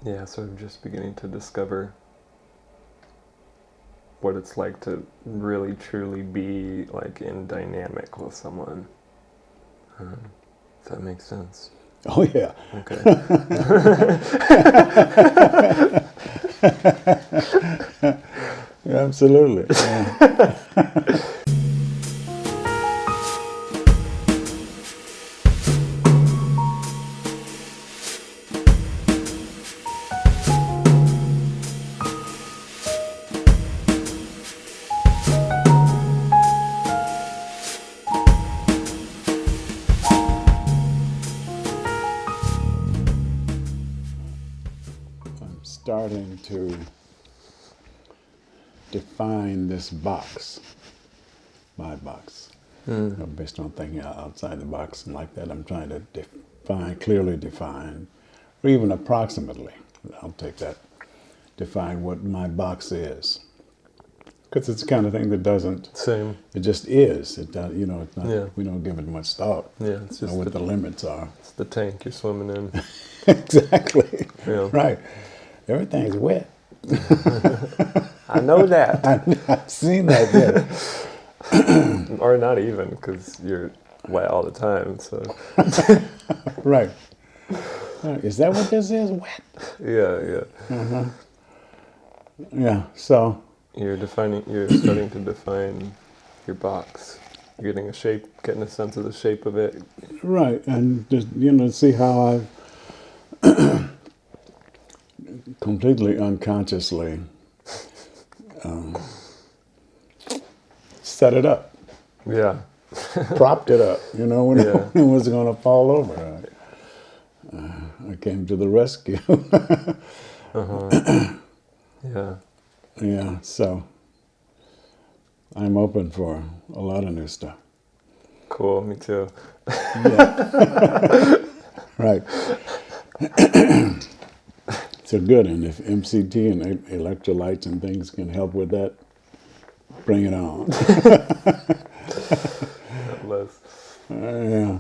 Yeah, sort of just beginning to discover what it's like to really truly be like in dynamic with someone. If that makes sense. Oh yeah. Okay. Absolutely. Yeah. I'm starting to define this box, my box, based on thinking outside the box and like that. I'm trying to define, clearly define, or even approximately, I'll take that, define what my box is. Because it's the kind of thing that doesn't, Same. it just is. It does, you know, it's not, Yeah. we don't give it much thought. Yeah, it's You know just what the limits are. it's the tank you're swimming in. Exactly. Yeah. Right. Everything's wet. I know that. I've seen that yet. Or not even, because you're wet all the time. So Right. Is that what this is? Wet. yeah. Yeah. So, You're starting to define your box. You're getting a shape, getting a sense of the shape of it. right. And just, you know, see how I've completely unconsciously set it up, Yeah. propped it up, you know, when Yeah. it was going to fall over. I came to the rescue. Yeah. Yeah. So, I'm open for a lot of new stuff. Cool. Me too. Yeah. Right. So good. And if MCT and electrolytes and things can help with that, bring it on. Less. Yeah.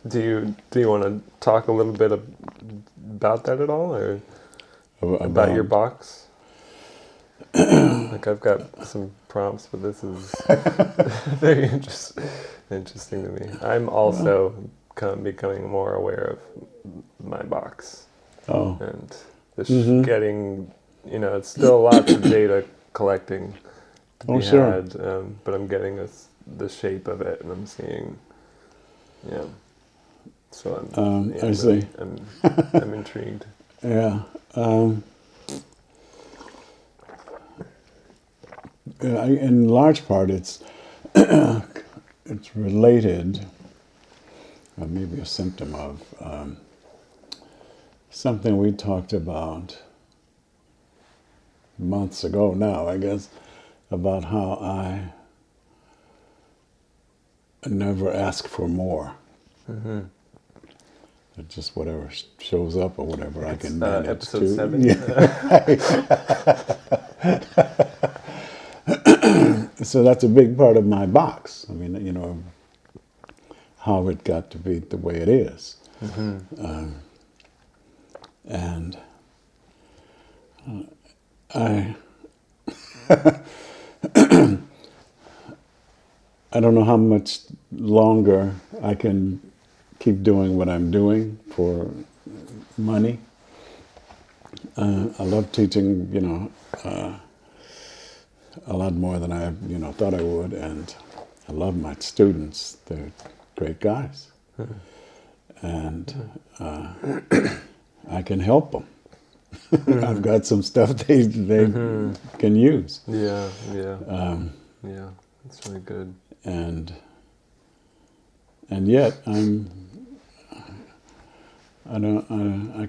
Do you want to talk a little bit about that at all, or about your box? Like I've got some prompts, but this is very interesting to me. I'm also becoming more aware of my box Oh. and getting, it's still lots of data collecting to Oh, be sure. had, but I'm getting the shape of it, and I'm seeing, yeah. So I see. I'm intrigued. Yeah. In large part, it's related, or maybe a symptom of something we talked about months ago now, I guess, about how I never ask for more. It's just whatever shows up or whatever I can manage Episode to. 7. Yeah. So that's a big part of my box. I mean, you know, how it got to be the way it is. And I I don't know how much longer I can keep doing what I'm doing for money. I love teaching, you know, a lot more than I, you know, thought I would, and I love my students. They're great guys, and I can help them. I've got some stuff they can use, Yeah, yeah, that's really good. and yet I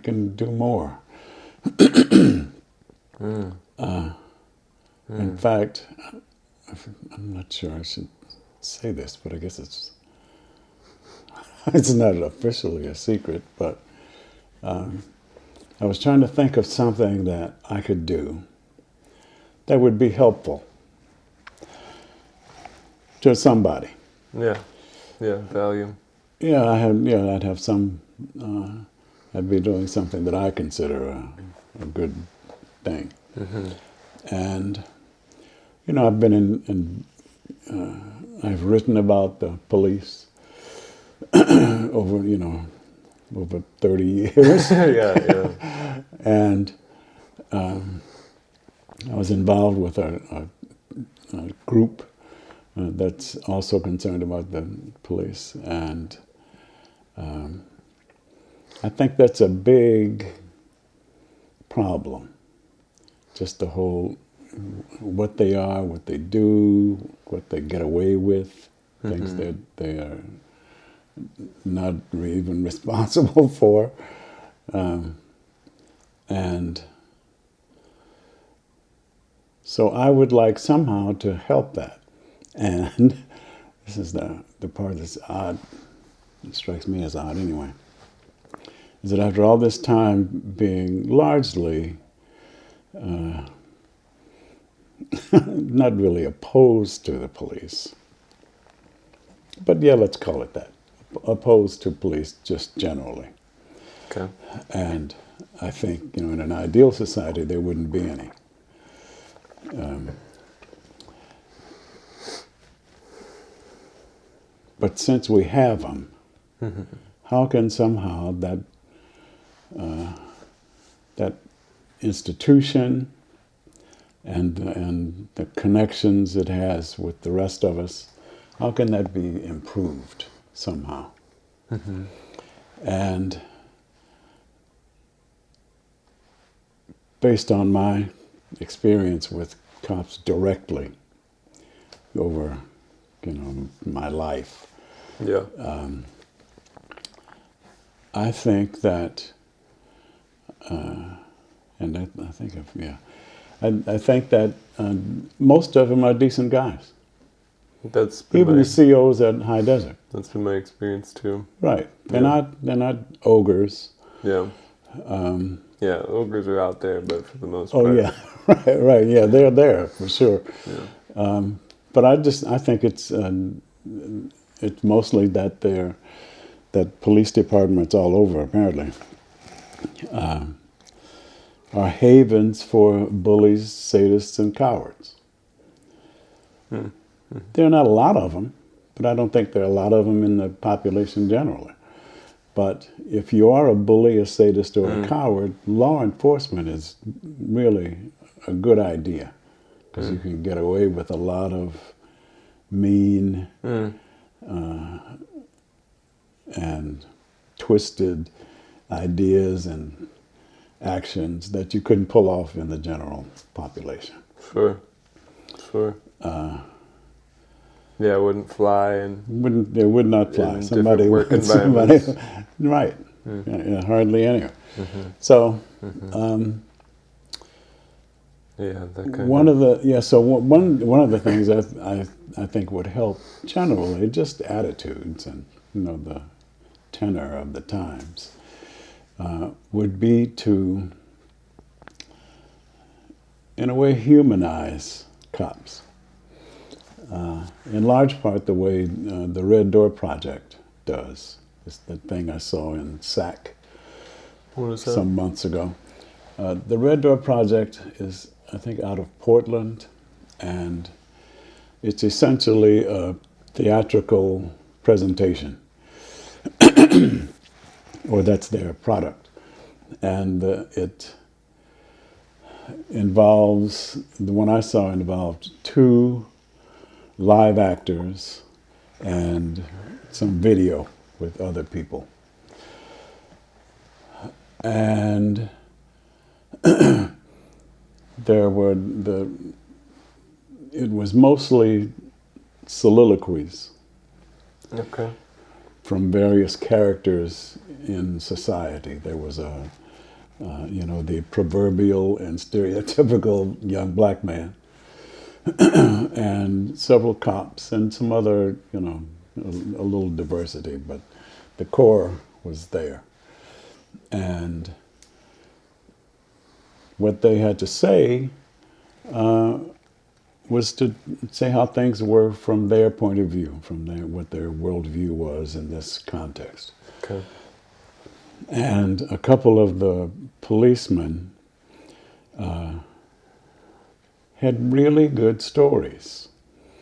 can do more. In fact, I'm not sure I should say this, but I guess it's not officially a secret, but I was trying to think of something that I could do that would be helpful to somebody. Yeah, value. Yeah, I'd have some I'd be doing something that I consider a good thing. And, you know, I've been I've written about the police over 30 years. Yeah. And I was involved with a group that's also concerned about the police. And I think that's a big problem. Just the whole, what they are, what they do, what they get away with, things that they are not even responsible for. And so I would like somehow to help that. And this is the part that's odd, it strikes me as odd anyway, is that after all this time being largely not really opposed to the police, but yeah, let's call it that, opposed to police just generally. Okay. And I think, in an ideal society, there wouldn't be any. But since we have them, how can somehow that institution and the connections it has with the rest of us, how can that be improved somehow? And based on my experience with cops directly over, my life, Yeah. I think that, I think that most of them are decent guys. That's been Even my, the COs at High Desert. that's been my experience too. Right. They're Yeah. not ogres. Yeah. Yeah, ogres are out there, but for the most Oh part. yeah, right. Yeah, they're there for sure. Yeah. But I think it's mostly that that police departments all over apparently are havens for bullies, sadists, and cowards. There are not a lot of them, but I don't think there are a lot of them in the population generally. But if you are a bully, a sadist, or a coward, law enforcement is really a good idea because you can get away with a lot of mean and twisted ideas and actions that you couldn't pull off in the general population. Sure. Yeah, it wouldn't fly and It would not fly. in Somebody, different work somebody, environments. right? Yeah, hardly any. So Yeah, that kind one of the things I think would help generally just attitudes and the tenor of the times would be to, in a way, humanize cops. In large part, the way the Red Door Project does. It's the thing I saw in SAC What is that? some months ago. The Red Door Project is, I think, out of Portland, and it's essentially a theatrical presentation, or that's their product. And it involves, the one I saw involved 2 live actors and some video with other people. And it was mostly soliloquies Okay. from various characters in society. There was the proverbial and stereotypical young black man, and several cops, and some other, a little diversity, but the core was there. And what they had to say was to say how things were from their point of view, what their worldview was in this context. Okay. And a couple of the policemen had really good stories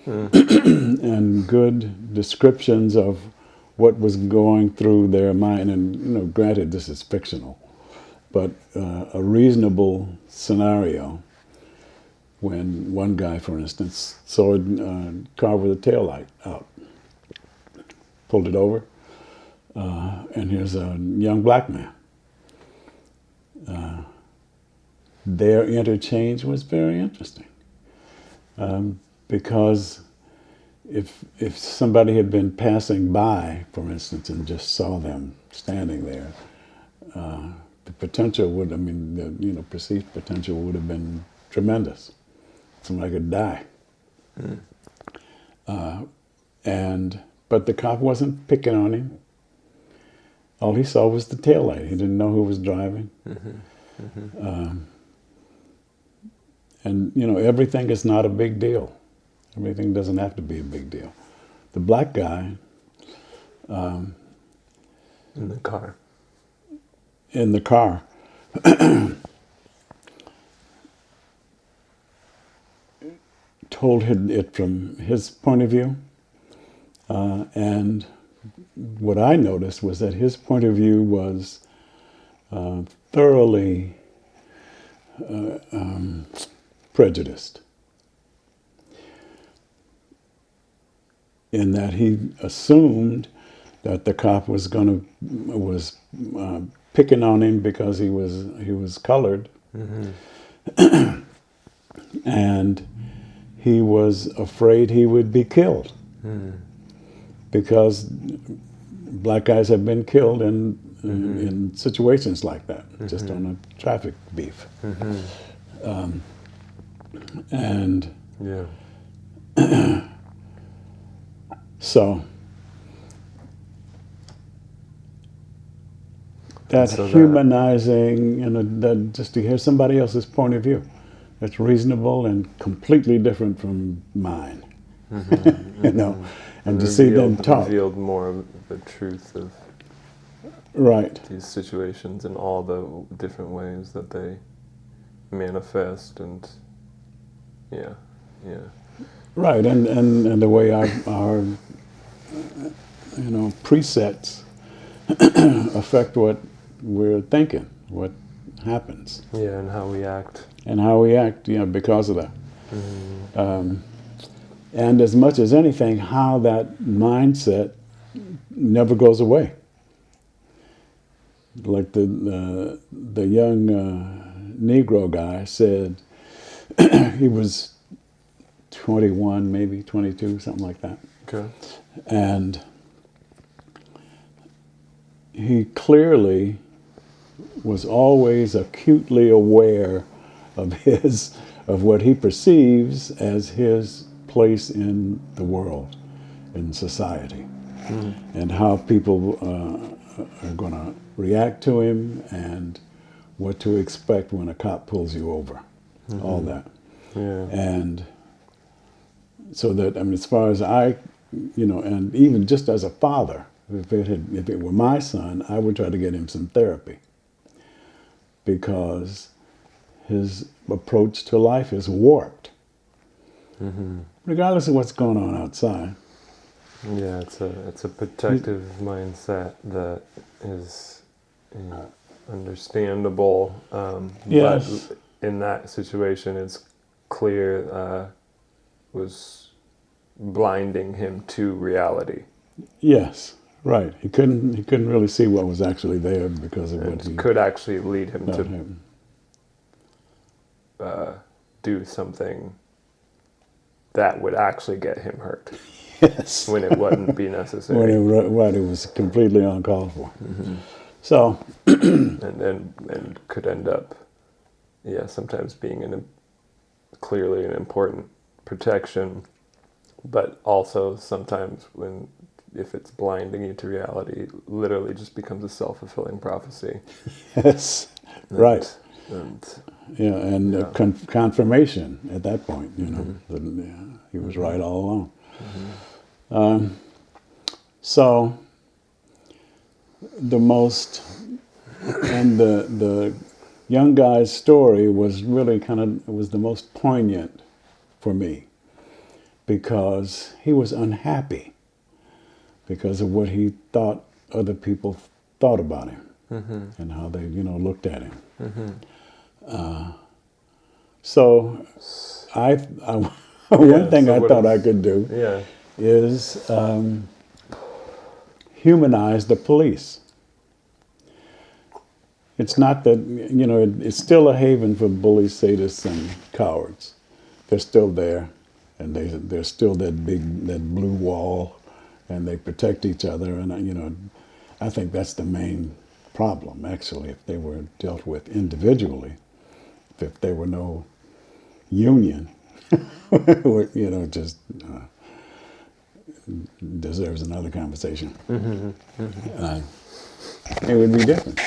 and good descriptions of what was going through their mind. And granted, this is fictional, but a reasonable scenario. When one guy, for instance, saw a car with a taillight out, pulled it over, and here's a young black man. Their interchange was very interesting because if somebody had been passing by, for instance, and just saw them standing there, the potential would, the perceived potential would have been tremendous. Somebody could die. But the cop wasn't picking on him. All he saw was the taillight. He didn't know who was driving. And everything is not a big deal. Everything doesn't have to be a big deal. The black guy in the car told it from his point of view, and what I noticed was that his point of view was thoroughly prejudiced, in that he assumed that the cop was picking on him because he was colored, and he was afraid he would be killed because black guys have been killed in situations like that, just on a traffic beef. And so that humanizing, that just to hear somebody else's point of view, that's reasonable and completely different from mine, and to see them talk. Revealed more of the truth of these situations and all the different ways that they manifest, and right, and the way our presets affect what we're thinking, what happens, and how we act, because of that. And as much as anything, how that mindset never goes away. Like the young Negro guy said, he was 21, maybe 22, something like that. Okay. And he clearly was always acutely aware of what he perceives as his place in the world, in society, and how people are going to react to him, and what to expect when a cop pulls you over, all that. And so that, as far as I, and even just as a father, if it were my son, I would try to get him some therapy, because his approach to life is warped, regardless of what's going on outside. Yeah, it's a protective mindset that is understandable. Yes. But in that situation, it's clear was blinding him to reality. Yes, right. He couldn't really see what was actually there because of what he could actually lead him to do something that would actually get him hurt. Yes. When it wouldn't be necessary. When it was completely uncalled for. So. and could end up, sometimes being clearly an important protection, but also sometimes if it's blinding you to reality, it literally just becomes a self-fulfilling prophecy. Yes, right. Confirmation at that point, that he was right all along. So the most And the young guy's story was really was the most poignant for me because he was unhappy because of what he thought other people thought about him and how they, looked at him. So one thing I thought I could do is humanize the police. It's not that, it's still a haven for bullies, sadists, and cowards. They're still there, and they're still that blue wall, and they protect each other. And, I think that's the main problem, actually, if they were dealt with individually, if there were no union, just deserves another conversation. It would be different.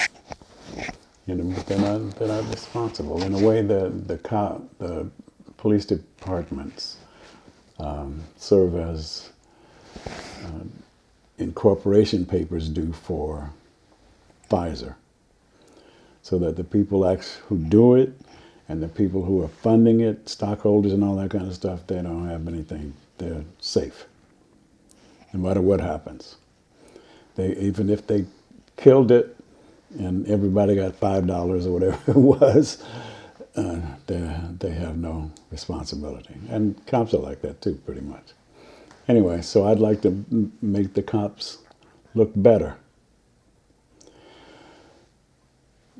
But they're not responsible. In a way, the police departments serve as incorporation papers do for Pfizer, so that the people who do it and the people who are funding it, stockholders and all that kind of stuff, they don't have anything. They're safe, no matter what happens. Even if they killed it and everybody got $5 or whatever it was, they have no responsibility. And cops are like that too, pretty much. Anyway, so I'd like to make the cops look better.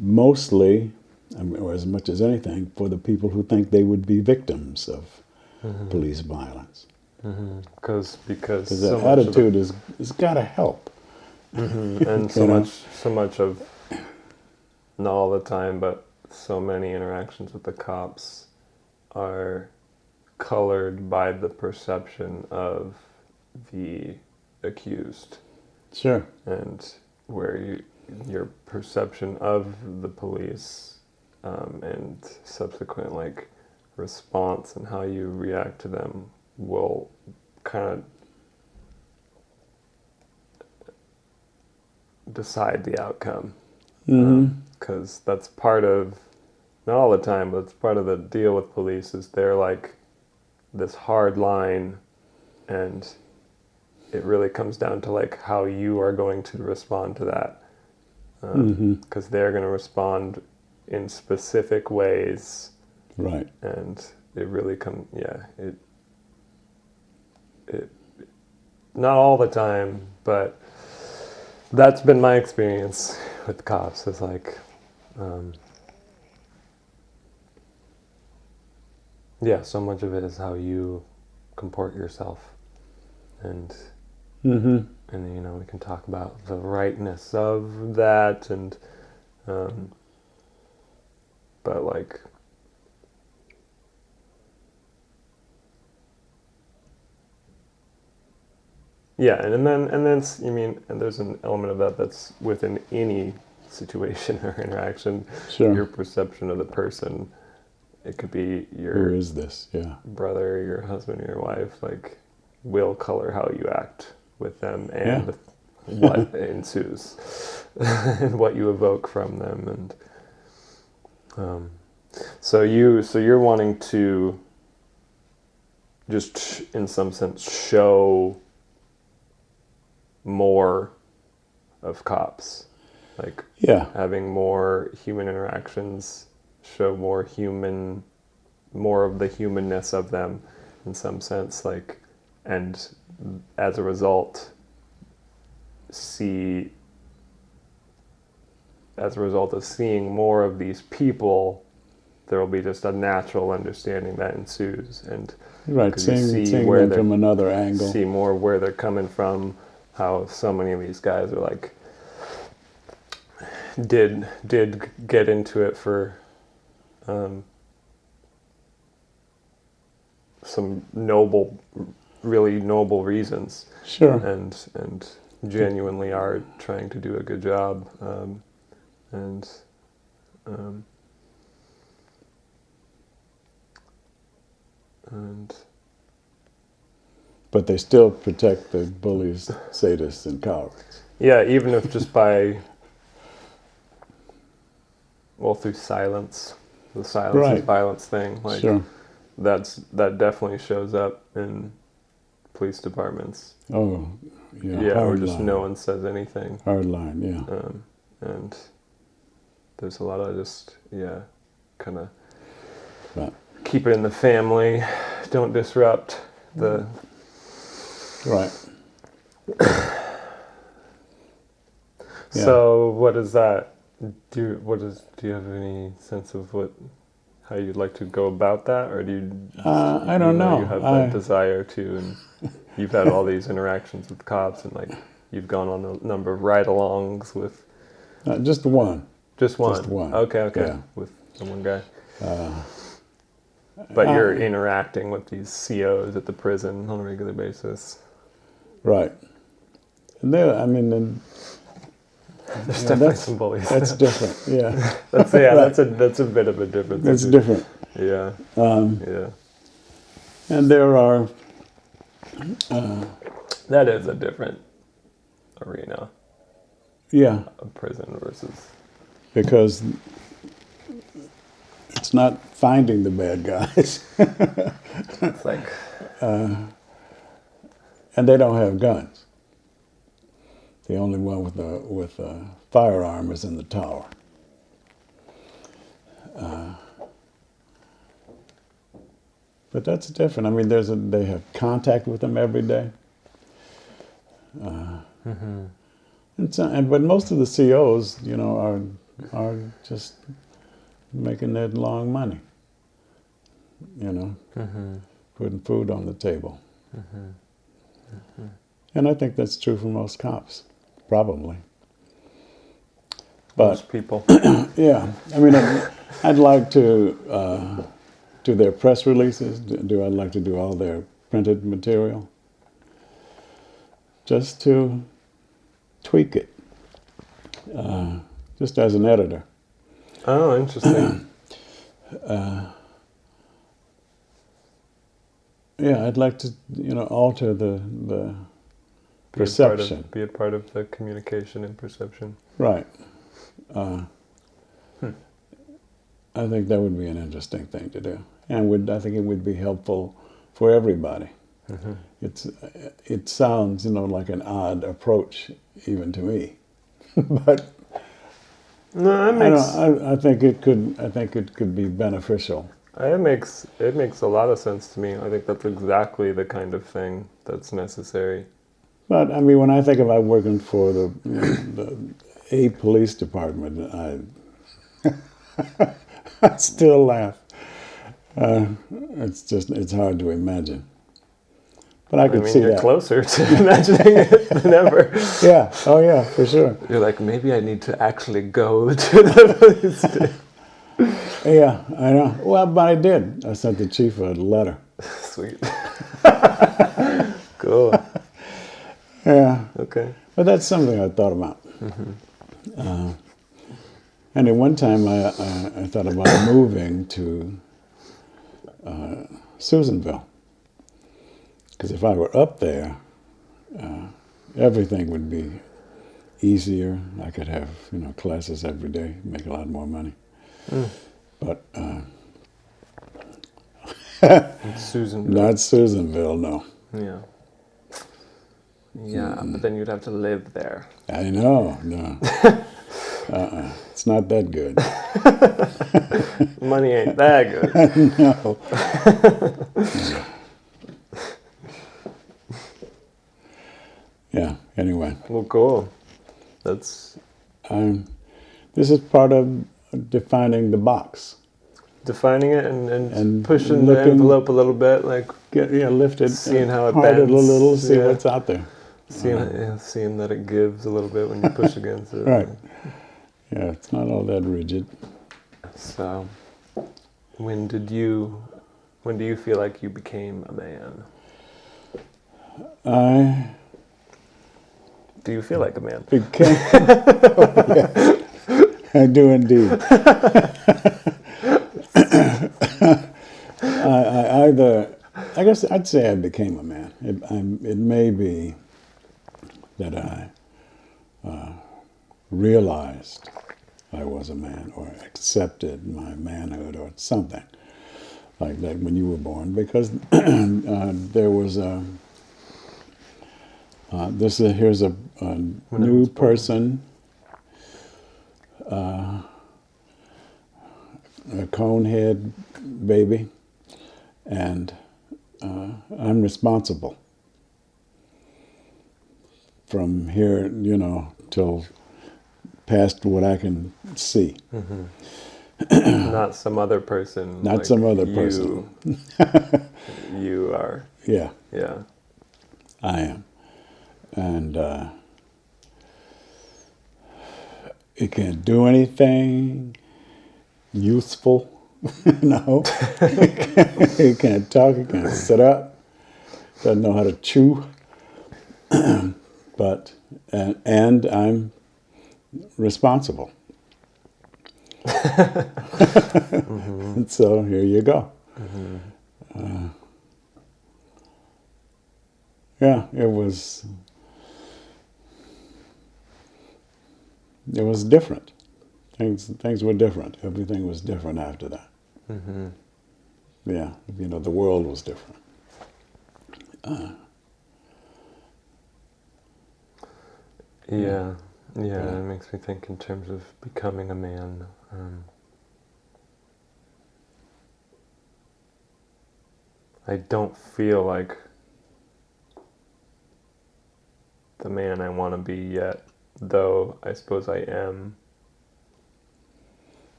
Mostly, or as much as anything, for the people who think they would be victims of police violence. Because that attitude is got to help. And so much of, not all the time, but so many interactions with the cops are colored by the perception of the accused. Sure. And where your perception of the police and subsequent response and how you react to them will kind of decide the outcome. Because that's part of, not all the time, but it's part of the deal with police is they're like this hard line, and it really comes down to how you are going to respond to that. Because they're going to respond in specific ways. Right. And it really it not all the time, but that's been my experience with cops. It's so much of it is how you comport yourself, and we can talk about the rightness of that, and but yeah, and then and there's an element of that that's within any situation or interaction. Sure. Your perception of the person. It could be your who is this? Yeah. brother, your husband, your wife. Will color how you act with them and what ensues and what you evoke from them. And so you're wanting to just in some sense show more of cops, having more human interactions, show more of the humanness of them in some sense, and as a result of seeing more of these people, there will be just a natural understanding that ensues, and seeing them from another angle, see more where they're coming from, how so many of these guys are did get into it for some really noble reasons. Sure. And genuinely are trying to do a good job. But they still protect the bullies, sadists, and cowards. Yeah, even if just by well, through silence, the silence Right. is violence thing. Like Sure. that definitely shows up in police departments. Oh, yeah. Yeah, or Hard just line. no one says anything. Hard line. Yeah. And there's a lot of just kind of Right. keep it in the family. Don't disrupt the. Right. Yeah. So what is that? Do you have any sense of how you'd like to go about that, or do you? I don't know. You have that desire to, and you've had all these interactions with cops, and like you've gone on a number of ride-alongs with. Just one. Just one. Just one. Okay. Yeah. With the one guy. But you're interacting with these COs at the prison on a regular basis. Right. And there, I mean, There's definitely some bullies. that's different. Yeah. That's right. That's a bit of a difference. It's different. Yeah. Yeah. And there are. That is a different arena. Yeah. A prison versus. Because it's not finding the bad guys, It's like. and they don't have guns. The only one with a firearm is in the tower. But that's different. I mean, they have contact with them every day. But most of the COs, are just making that long money. Putting food on the table. And I think that's true for most cops, probably. But Most people. yeah, I mean, I'd like to do their press releases. I'd like to do all their printed material, just to tweak it, just as an editor. Oh, interesting. Yeah, I'd like to, alter the perception. Be a part of the communication and perception. Right. I think that would be an interesting thing to do, and I think it would be helpful for everybody. It sounds, like an odd approach, even to me, but No, that makes. I think it could. I think it could be beneficial. It makes a lot of sense to me. I think that's exactly the kind of thing that's necessary. But I mean, when I think about working for a police department, I still laugh. It's hard to imagine. But I could see you're that. closer to imagining it than ever. Yeah. Oh, yeah, for sure. You're like, maybe I need to actually go to the police station. Yeah, I know. Well, but I did. I sent the chief a letter. Sweet. Cool. Yeah. Okay. But that's something I thought about. And at one time, I thought about moving to Susanville. Because if I were up there, everything would be easier. I could have, classes every day, make a lot more money. But Susan. not Susanville, no. Yeah. Yeah, but then you'd have to live there. I know, no. It's not that good. Money ain't that good. No. Yeah, anyway. Well, cool. That's This is part of defining the box. defining it and And pushing the looking- envelope a little bit, like Lift it, Seeing how it part it a bends, little, see yeah. what's out there. seeing that it gives a little bit when you push against it. Right. Yeah, it's not all that rigid. So, when do you feel like you became a man? Do you feel like a man? Became. I do indeed. I guess I'd say I became a man. It may be that I realized I was a man, or accepted my manhood, or something like that when you were born, because there was a here's a new person, a conehead baby, and I'm responsible from here, till past what I can see. Not some other person. Not like some other person. You are. Yeah, Yeah. I am. And it can't do anything useful. No. It can't talk, it can't sit up, doesn't know how to chew. But, and I'm responsible. And so here you go. Yeah, it was different. Things were different. Everything was different after that. Yeah, the world was different. Yeah. It makes me think in terms of becoming a man. I don't feel like the man I want to be yet, though I suppose I am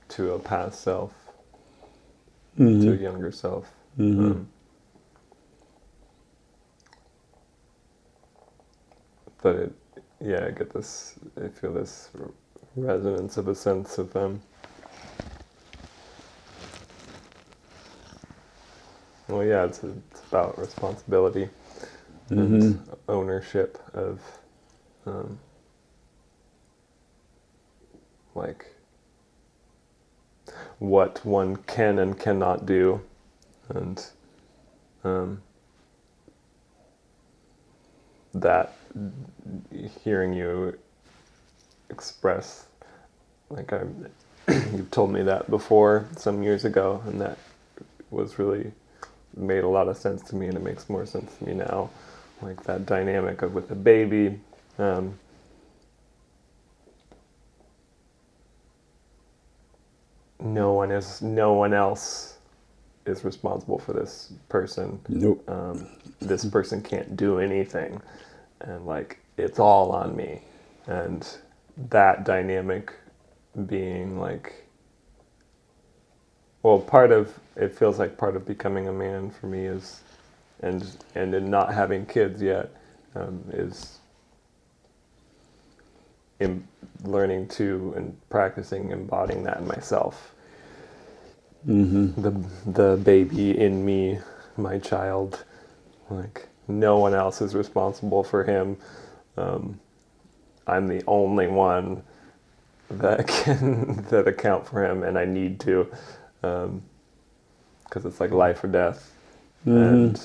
to a past self, to a younger self. But I feel this resonance of a sense of it's about responsibility and ownership of like what one can and cannot do, and that hearing you express, you've told me that before some years ago, and that was really made a lot of sense to me, and it makes more sense to me now, like that dynamic of with the baby. No one else is responsible for this person. Nope. This person can't do anything, and it's all on me. And that dynamic being it feels like part of becoming a man for me is, and in not having kids yet, is in learning to and practicing embodying that in myself. The baby in me, my child, no one else is responsible for him. I'm the only one that can account for him, and I need to, because it's like life or death. And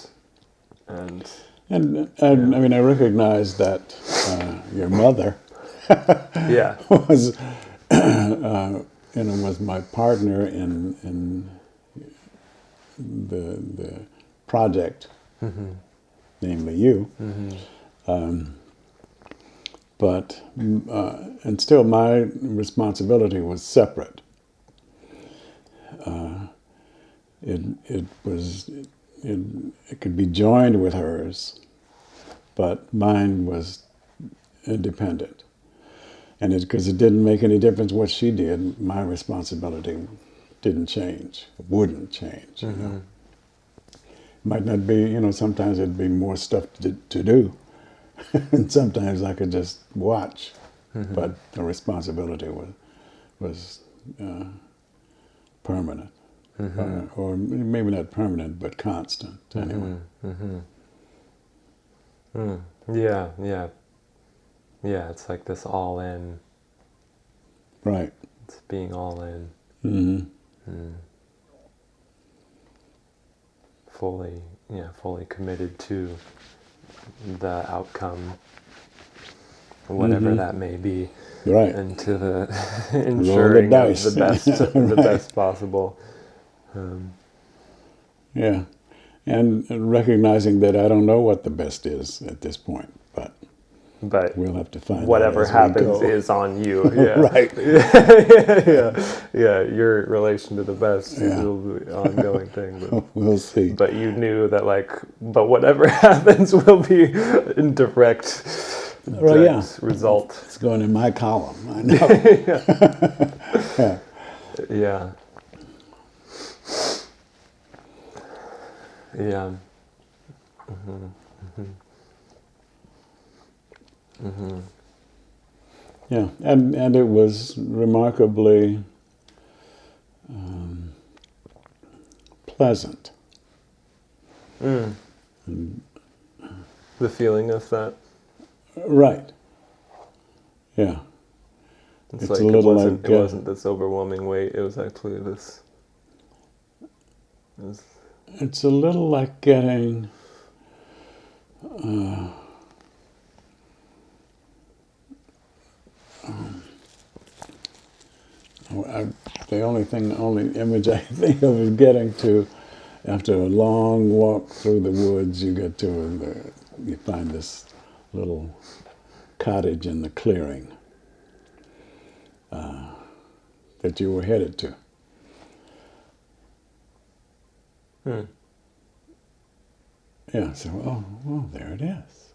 I mean, I recognize that your mother was was my partner in the project, namely you. But and still, my responsibility was separate. It could be joined with hers, but mine was independent. And because it didn't make any difference what she did, my responsibility didn't change, wouldn't change. Might not be, sometimes it'd be more stuff to do. And sometimes I could just watch. But the responsibility was permanent. Or maybe not permanent, but constant, anyway. Yeah, it's like this all in. Right. It's being all in. Fully committed to the outcome whatever that may be, Right. into the ensuring of the best, Right. the best possible. Yeah. And recognizing that I don't know what the best is at this point, but But we'll have to find out whatever as we happens go. is on you. Yeah. Right. Yeah. Your relation to the best Yeah. will be an ongoing thing. We'll see. But you knew that, like, but whatever happens will be in direct result. It's going in my column. I know. Yeah. Yeah. Yeah. Yeah. And it was remarkably pleasant. The feeling of that. Right. Yeah. It's It's like a little it like, wasn't this overwhelming weight. It was actually this. It's a little like getting the only image I think of is getting to, after a long walk through the woods, you get to you find this little cottage in the clearing that you were headed to. Yeah, so, oh, there it is.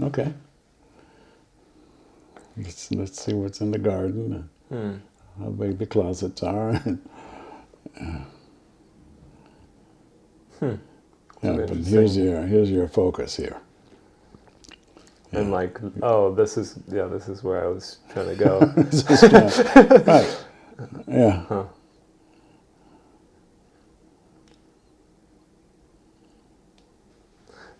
Okay. Let's see what's in the garden, and how big the closets are. Yeah, but here's your focus here. And like, oh, this is where I was trying to go. Right. Yeah. Huh.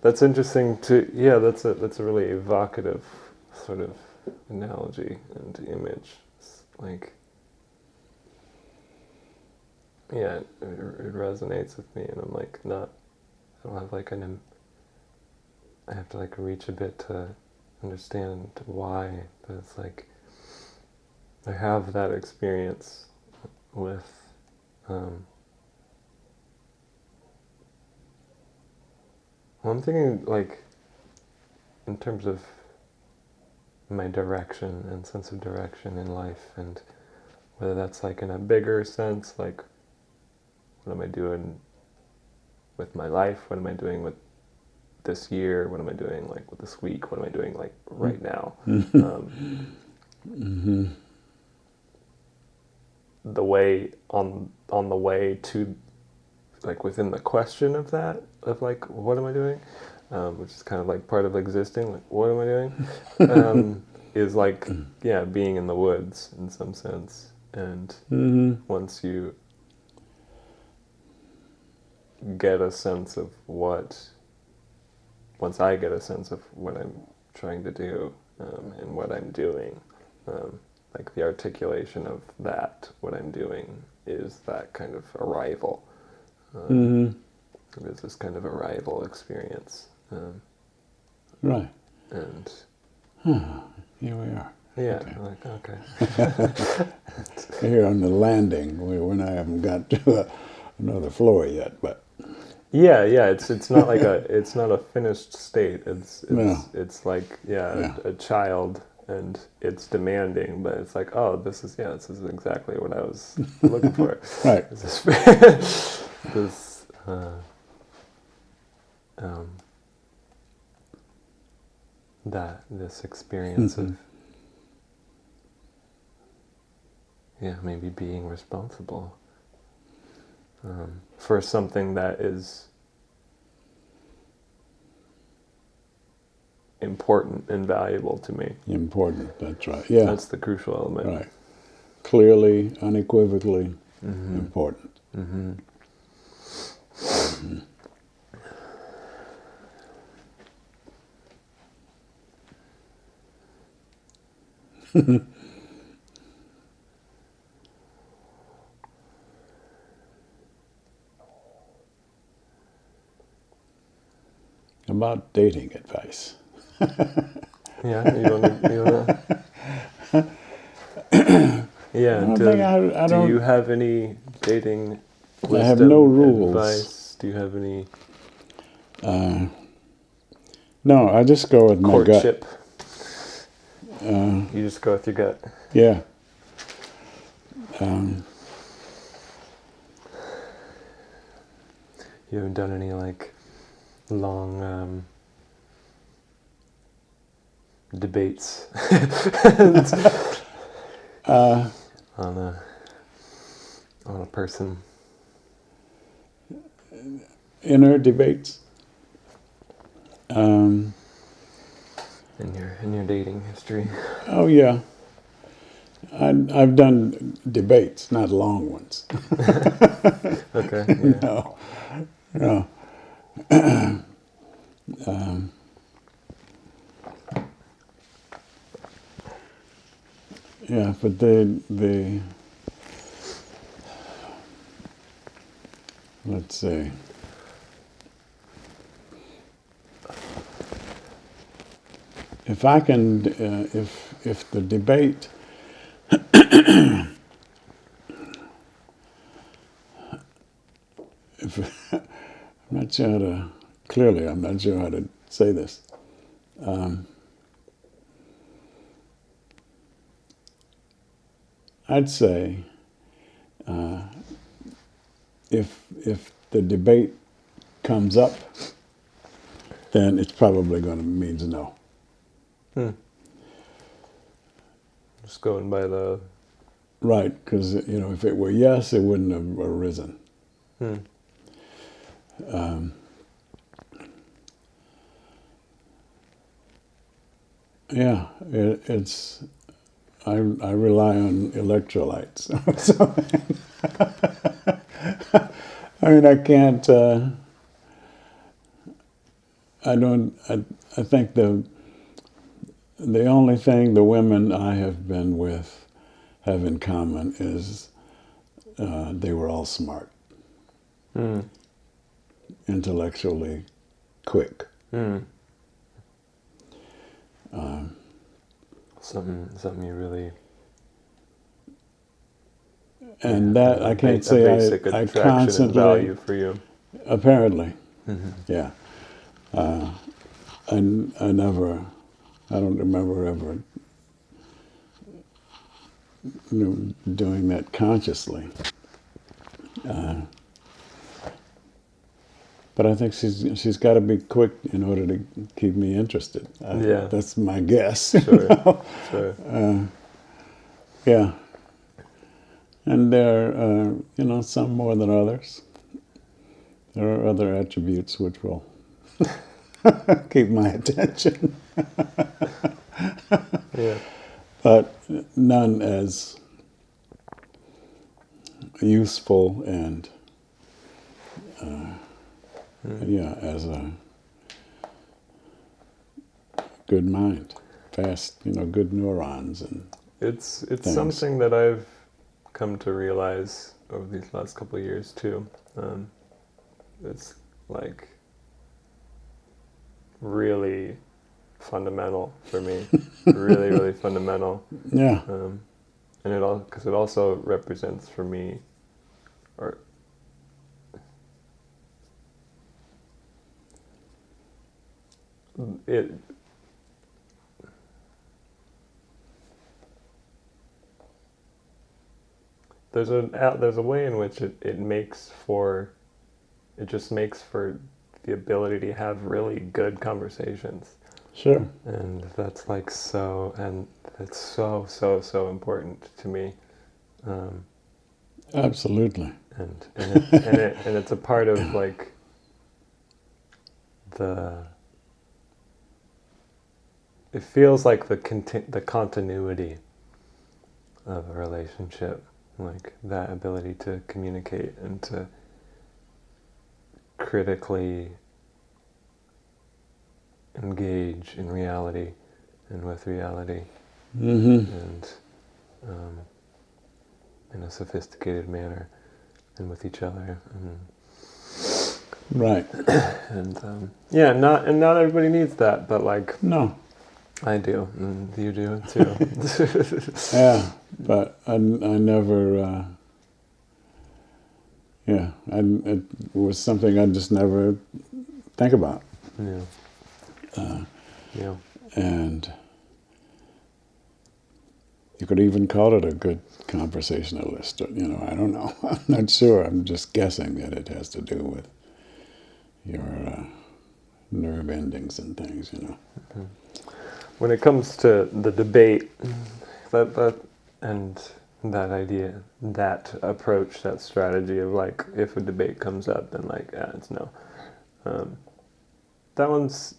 That's interesting to, yeah, that's a really evocative sort of analogy and image. It's like, yeah, it resonates with me, and I'm like, I don't have like I have to like reach a bit to understand why, but it's like, I have that experience with, well, I'm thinking like in terms of my direction and sense of direction in life, and whether that's like in a bigger sense, like what am I doing with my life? What am I doing with this year? What am I doing like with this week? What am I doing like right now? The way on the way to, like, within the question of that, of like, what am I doing, which is kind of like part of existing, like, what am I doing, is like, yeah, being in the woods in some sense. And once you get a sense of once I get a sense of what I'm trying to do, and what I'm doing, like the articulation of that, what I'm doing, is that kind of arrival. It is this kind of arrival experience. Right. And here we are. yeah, Okay. like, okay. Here on the landing, when I haven't got to another floor yet, but Yeah, it's not like it's not a finished state. It's No. it's like, yeah, Yeah. a child, and it's demanding, but it's like, oh, this is exactly what I was looking for. Right. This this experience of, yeah, maybe being responsible for something that is important and valuable to me. Important, that's right. Yeah. That's the crucial element. Right. Clearly, unequivocally important. About dating advice. Yeah, you wanna yeah, I don't think I do you don't. have any dating I have no wisdom, rules. advice? Do you have any No, I just go with my gut. courtship? You just go with your gut. Yeah. You haven't done any like long debates on a person Inner debates. in your dating history. Oh yeah. I've done debates, not long ones. Okay. Yeah. No, no. Yeah, but the let's see. If I can, if the debate, if I'm not sure how to clearly, I'm not sure how to say this. I'd say if the debate comes up, then it's probably going to means no. Just going by the Right, because if it were yes, it wouldn't have arisen. Yeah, it's. I rely on electrolytes. So, I mean, I can't. I don't. I think the only thing the women I have been with have in common is they were all smart, intellectually quick. Something you really And that I can't a say basic I attraction and constantly. value for you. Apparently, yeah. I never. I don't remember ever doing that consciously. But I think she's got to be quick in order to keep me interested. Yeah. That's my guess. Sure. Sure. Yeah. And there are, some more than others. There are other attributes which will keep my attention, Yeah. but none as useful and as a good mind, fast, good neurons and It's things. something that I've come to realize over these last couple of years too. It's like really fundamental for me, really, really fundamental. Yeah. And because it also represents for me, or it. There's a way in which it just makes for the ability to have really good conversations. Sure. And that's that's so important to me. Absolutely. And it's a part of like it feels like the continuity of a relationship, like that ability to communicate and to critically engage in reality and with reality, and in a sophisticated manner, and with each other, Right. and not everybody needs that, but like No. I do. You do too. Yeah, but I never. Yeah, it was something I just never think about. Yeah. Yeah. And you could even call it a good conversationalist. I don't know. I'm not sure. I'm just guessing that it has to do with your nerve endings and things. Mm-hmm. When it comes to the debate, and that idea, that approach, that strategy of like, if a debate comes up, then like, it's no. That one's,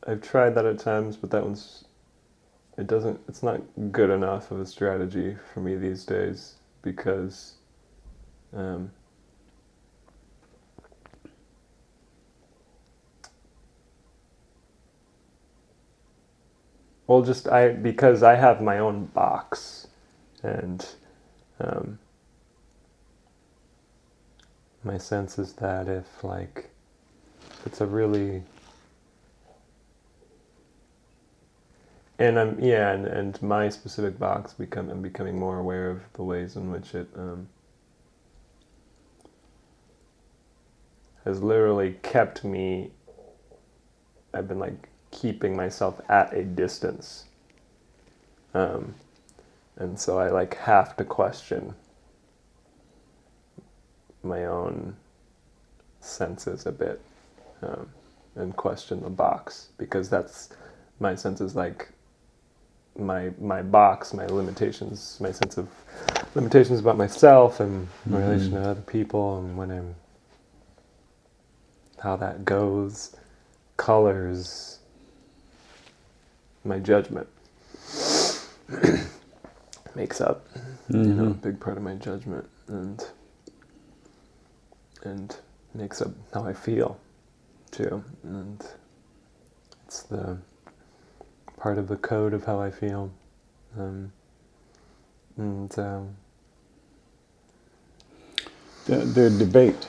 I've tried that at times, but that one's, it's not good enough of a strategy for me these days, because well, because I have my own box, and my sense is that if it's a really, and my specific box I'm becoming more aware of the ways in which it has literally kept me. I've been like keeping myself at a distance, and so I like have to question my own senses a bit, and question the box, because that's my sense is like my box, my limitations, my sense of limitations about myself and my relation to other people, and how that goes colors my judgment. Makes up, a big part of my judgment, and makes up how I feel too, and it's the part of the code of how I feel, the debate.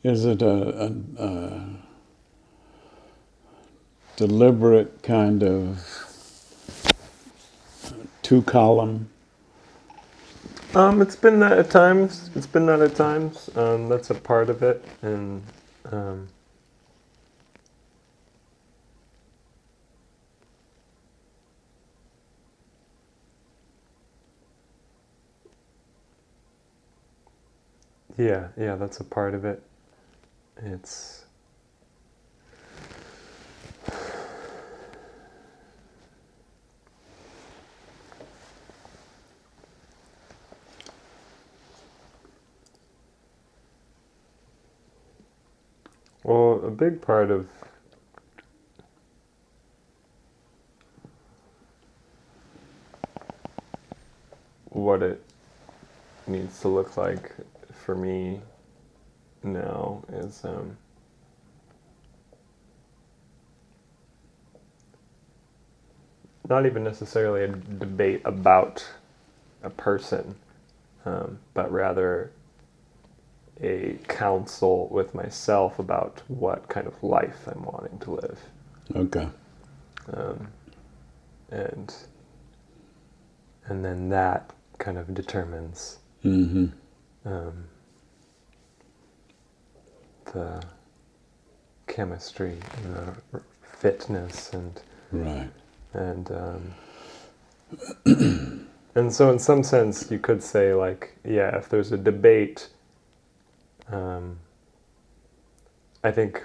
Is it a deliberate kind of two-column? It's been that at times. That's a part of it, and yeah, that's a part of it. It's well, a big part of what it needs to look like for me now is not even necessarily a debate about a person, but rather a counsel with myself about what kind of life I'm wanting to live. Okay. And then that kind of determines the chemistry and the fitness and right. And so in some sense you could say like, yeah, if there's a debate, I think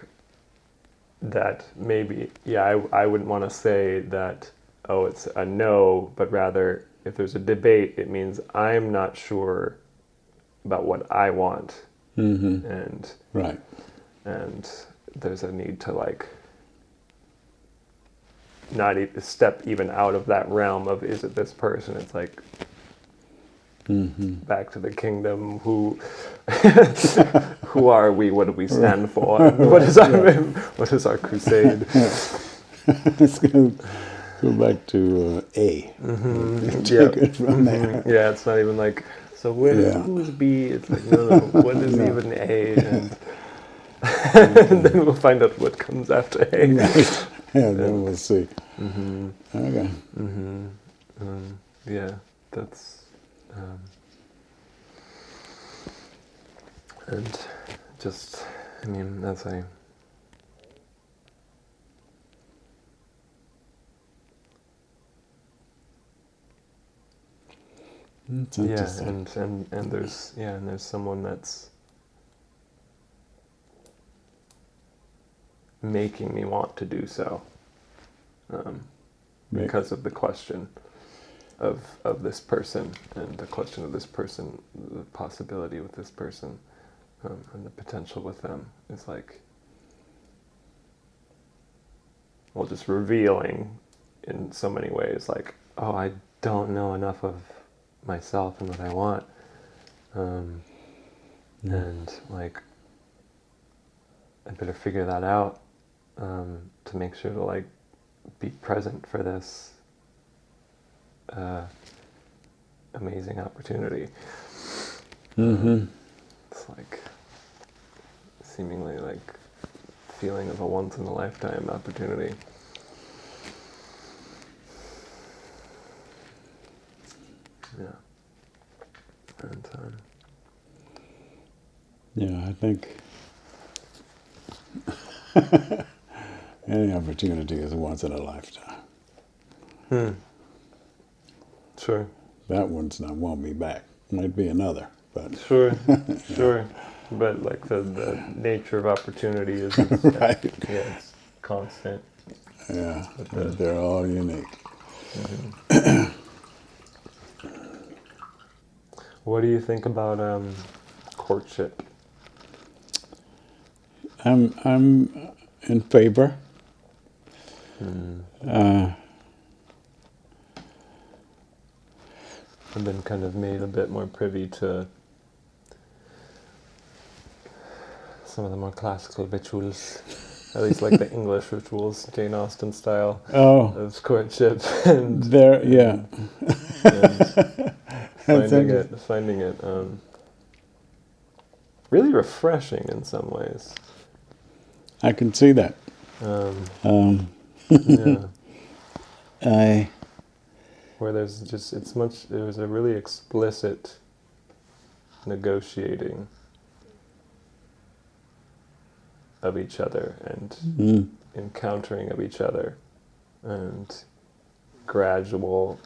that maybe, I wouldn't want to say that, oh, it's a no, but rather if there's a debate, it means I'm not sure about what I want. And right. And there's a need to like not step even out of that realm of, is it this person? It's like back to the kingdom. Who are we? What do we stand for? What is our crusade? Let's go back to A. Take it from there. Yeah, it's not even like, so who's B? It's like, no, what is even A? And then we'll find out what comes after A. Right. Yeah, then we'll see. Mm-hmm. Okay. Mm-hmm. Yeah, that's and just, I mean, as I That's yeah, interesting. and there's someone that's making me want to do so, because of the question of this person, and the question of this person, the possibility with this person, and the potential with them is like, well, just revealing in so many ways, like, oh, I don't know enough of myself and what I want, and like, I better figure that out, to make sure to like be present for this amazing opportunity. Mm-hmm. It's like seemingly like feeling of a once in a lifetime opportunity. Yeah. And Yeah, I think any opportunity is once in a lifetime. sure. That one's not won't be back. Might be another, but Sure. yeah. Sure. But like the nature of opportunity is it's Right. yeah, it's constant. Yeah, But they're all unique. what do you think about courtship? I'm in favor. I've been kind of made a bit more privy to some of the more classical rituals, at least like the English rituals, Jane Austen style Oh, of courtship, and there. Yeah, and that's finding interesting. it really refreshing in some ways. I can see that. Um, Um, yeah, I where there's a really explicit negotiating of each other and mm, encountering of each other, and gradual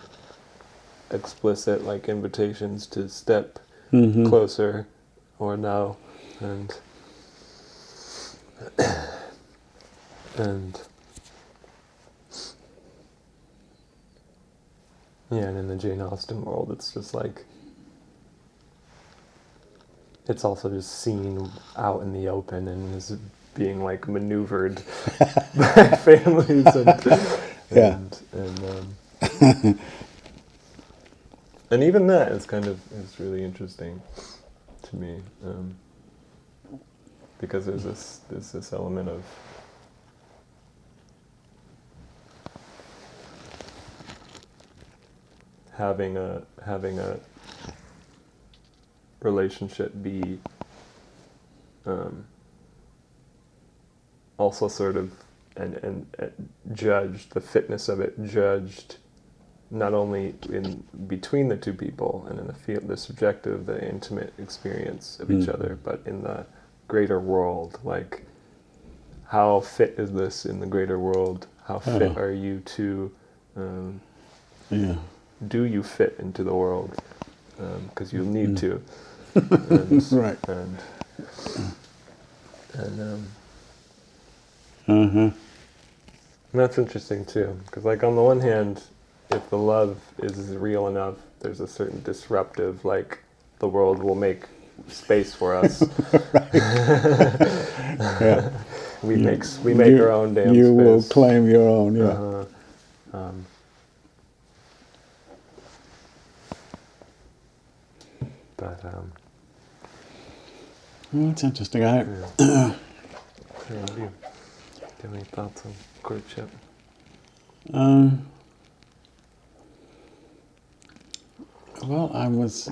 explicit like invitations to step hmm closer or no, and and yeah, and in the Jane Austen world, it's just like it's also just seen out in the open and is being like maneuvered by families yeah. and even that is kind of is really interesting to me, because there's this element of having a relationship be also sort of and judged, the fitness of it judged not only in between the two people and in the subjective, the intimate experience of each Mm, other, but in the greater world. Like, how fit is this in the greater world? How fit oh, are you to? Um, yeah. do you fit into the world? Because you'll need Mm, to, and right. and and Uh-huh. that's interesting too. Because like on the one hand, if the love is real enough, there's a certain disruptive, like the world will make space for us. Yeah. We make our own damn You will space. claim your own. Yeah. Uh-huh. Um, but Well, it's interesting. I yeah. Yeah, what do you have any thoughts on courtship? um. Well, I was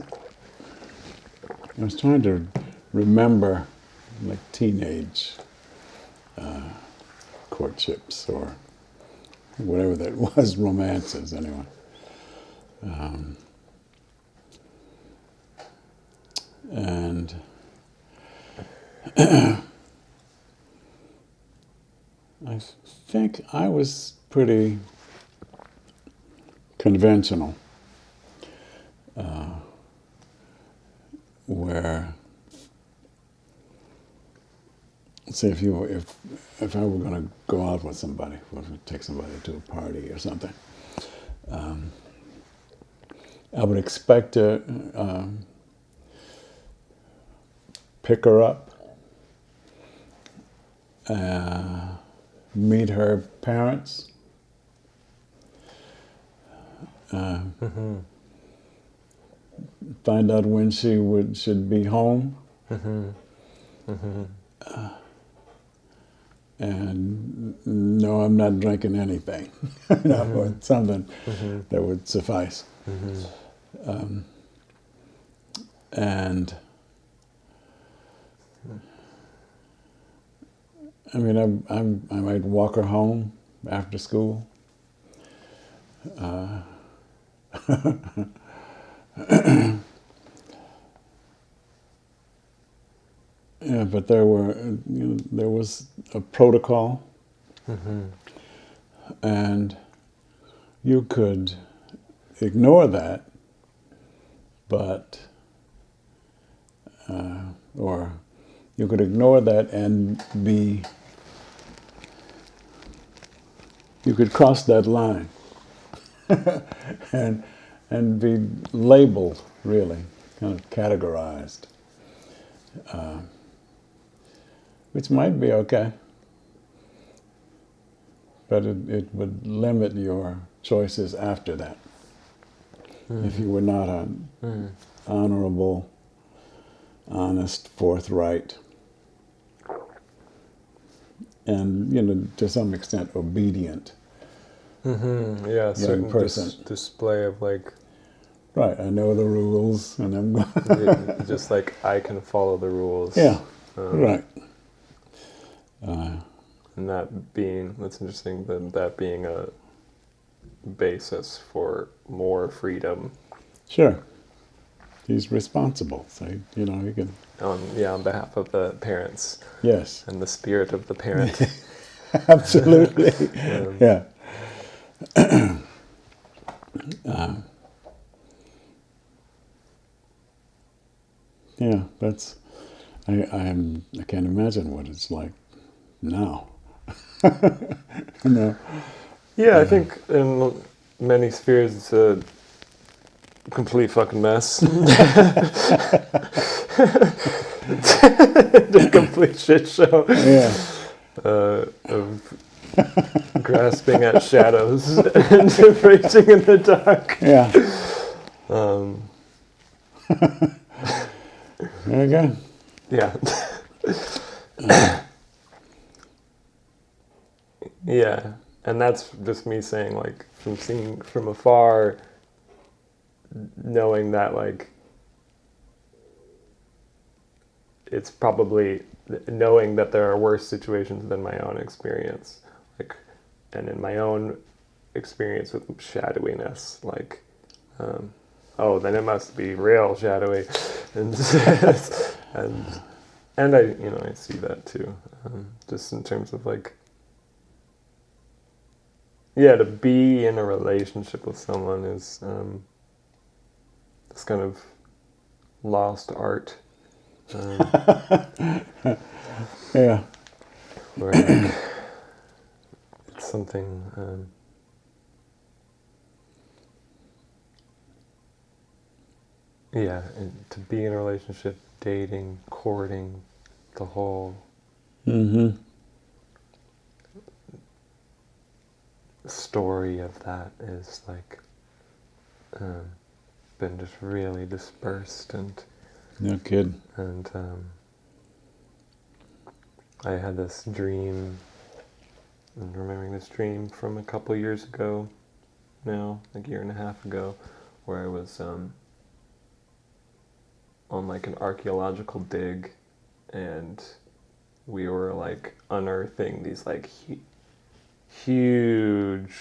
trying to remember like teenage courtships or whatever that was, romances anyway. And I think I was pretty conventional, where, say, if I were going to go out with somebody, if I would take somebody to a party or something, I would expect to pick her up, meet her parents, find out when she should be home, and no, I'm not drinking anything, or something that would suffice. And I mean, I might walk her home after school. Yeah, but there was a protocol, and you could ignore that, but or you could ignore that and you could cross that line and be labeled, really, kind of categorized, which might be okay, but it would limit your choices after that. If you were not an honorable, honest, forthright, and to some extent obedient Yeah, certain person. Display of like, right, I know the rules, and I'm going. just like I can follow the rules. Yeah, right. And that's interesting, that being a basis for more freedom. Sure. He's responsible, so he can. On behalf of the parents. Yes. And the spirit of the parent. Absolutely. Yeah. Yeah, that's. I can't imagine what it's like now. Yeah, I think in many spheres it's a complete fucking mess. A complete shit show. Yeah. Of grasping at shadows and raging in the dark. Yeah. There you go. Yeah. Yeah. And that's just me saying, like, from seeing from afar, knowing that, like, it's probably knowing that there are worse situations than my own experience, like, and in my own experience with shadowiness, like, oh, then it must be real shadowy, and and I see that too, just in terms of like, yeah, to be in a relationship with someone is this kind of lost art. Yeah. Where like, it's something. Yeah, and to be in a relationship, dating, courting, the whole story of that is like been just really dispersed, and No kidding. and I had this dream, and remembering this dream from a couple years ago now, like a year and a half ago, where I was on like an archaeological dig, and we were like unearthing these like huge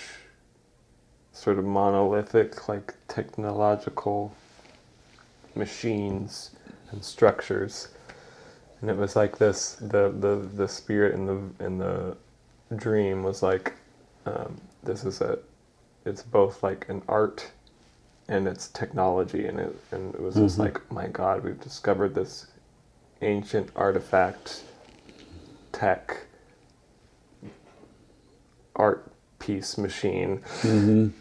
sort of monolithic like technological machines and structures, and it was like this the spirit in the dream was like this is it's both like an art and it's technology, and it was just like, my God, we've discovered this ancient artifact tech art piece machine, and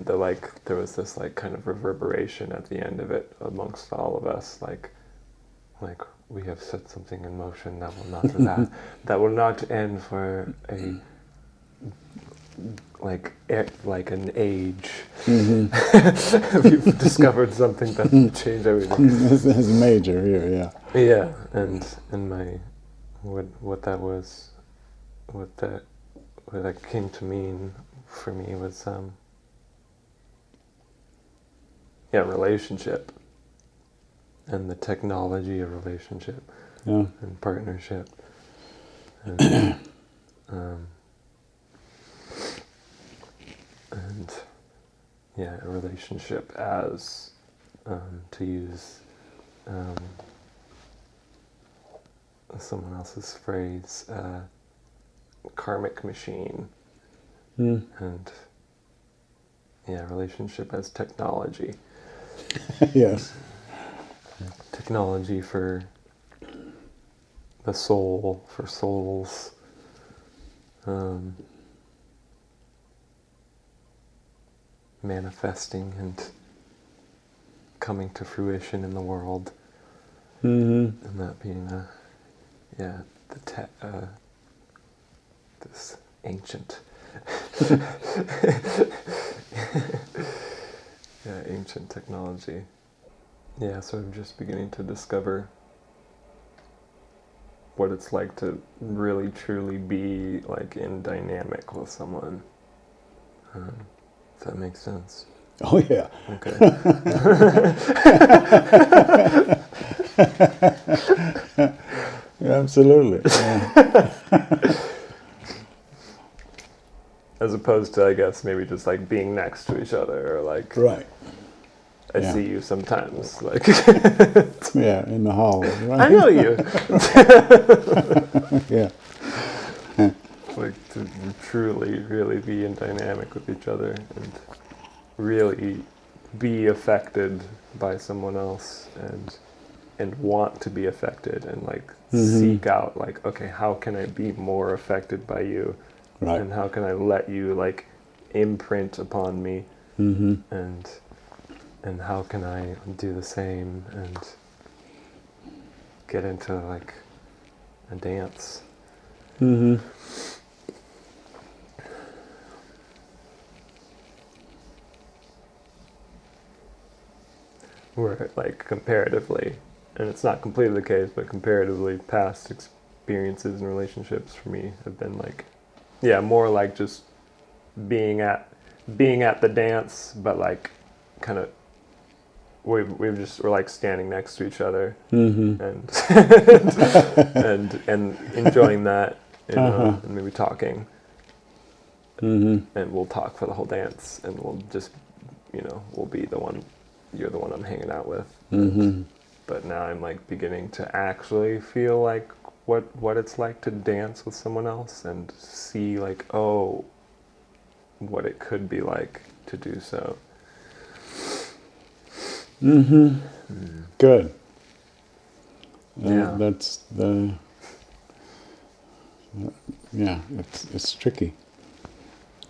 the like there was this like kind of reverberation at the end of it amongst all of us, like we have set something in motion that will not that will not end for a like an age. We've discovered something that will change everything. This is major here, yeah. Yeah, and my what that came to mean for me was relationship, and the technology of relationship, and partnership, and a relationship as to use someone else's phrase, karmic machine, and relationship as technology. Yes. Technology for the soul, for souls. Manifesting and coming to fruition in the world. And that being this ancient ancient technology. Yeah, so I'm just beginning to discover what it's like to really truly be like in dynamic with someone. If that makes sense. Oh yeah. Okay. Absolutely. Yeah. As opposed to, I guess, maybe just like being next to each other, or like, Right. I see you sometimes, like. Yeah, in the hall. Right? I know you. Yeah. Like to truly, really be in dynamic with each other and really be affected by someone else, and want to be affected, and like seek out, like, okay, how can I be more affected by you? Right. And how can I let you like imprint upon me? And how can I do the same and get into like a dance? Where like comparatively, and it's not completely the case, but comparatively past experiences and relationships for me have been like, more like just being at the dance, but like kind of we're like standing next to each other, and and enjoying that, you know, and maybe talking, and we'll talk for the whole dance, and we'll just, we'll be the one, you're the one I'm hanging out with. But now I'm like beginning to actually feel like what it's like to dance with someone else, and see like, oh, what it could be like to do so. Good. Yeah. That's the. Yeah, it's tricky,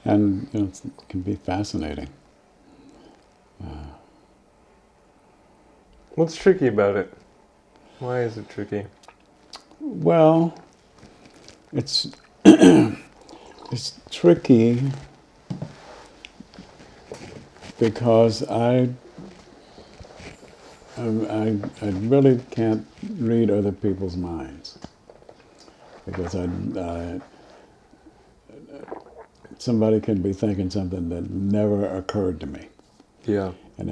and it can be fascinating. What's tricky about it? Why is it tricky? Well, it's it's tricky because I really can't read other people's minds, because somebody can be thinking something that never occurred to me, Yeah. and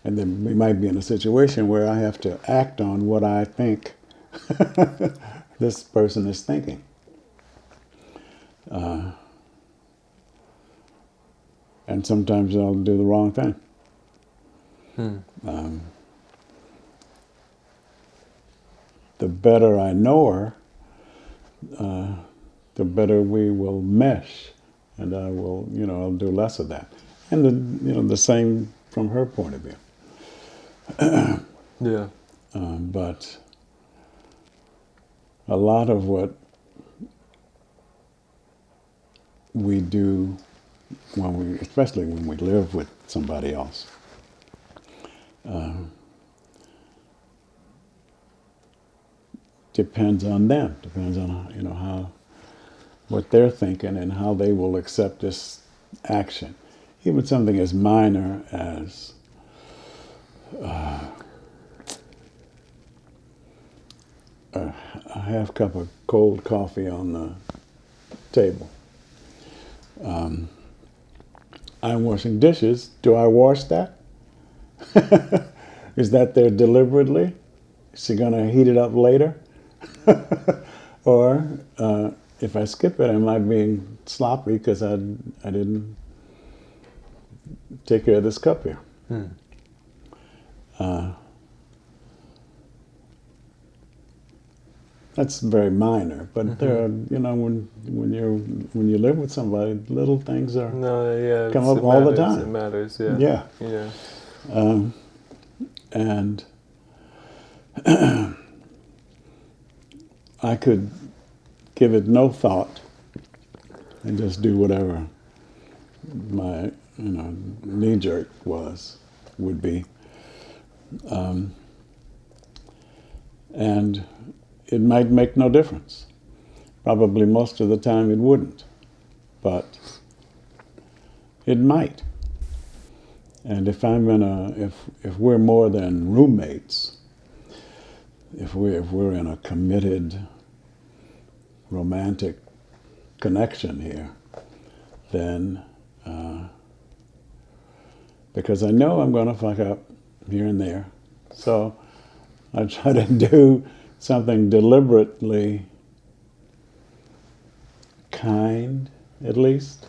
And then we might be in a situation where I have to act on what I think this person is thinking. And sometimes I'll do the wrong thing. The better I know her, the better we will mesh, and I will, I'll do less of that. And the same from her point of view. Yeah. But a lot of what we do especially when we live with somebody else, depends on them. Depends on how what they're thinking and how they will accept this action. Even something as minor as a half cup of cold coffee on the table. I'm washing dishes. Do I wash that? Is that there deliberately? Is she going to heat it up later? Or if I skip it, am I being sloppy because I didn't take care of this cup here? That's very minor, but there are, when you live with somebody, little things come up all the time. It matters, yeah. Yeah. And I could give it no thought and just do whatever my knee jerk would be, and it might make no difference. Probably most of the time it wouldn't, but it might. And if if we're more than roommates, if we're in a committed romantic connection here, then because I know I'm going to fuck up here and there, so I try to do something deliberately kind, at least,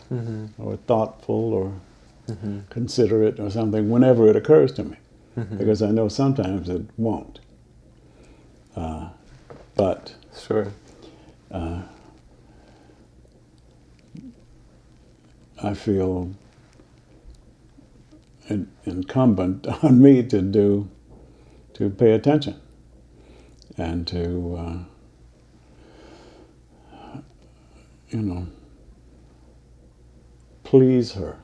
or thoughtful, or considerate, or something, whenever it occurs to me, because I know sometimes it won't. But sure, I feel incumbent on me to pay attention and to please her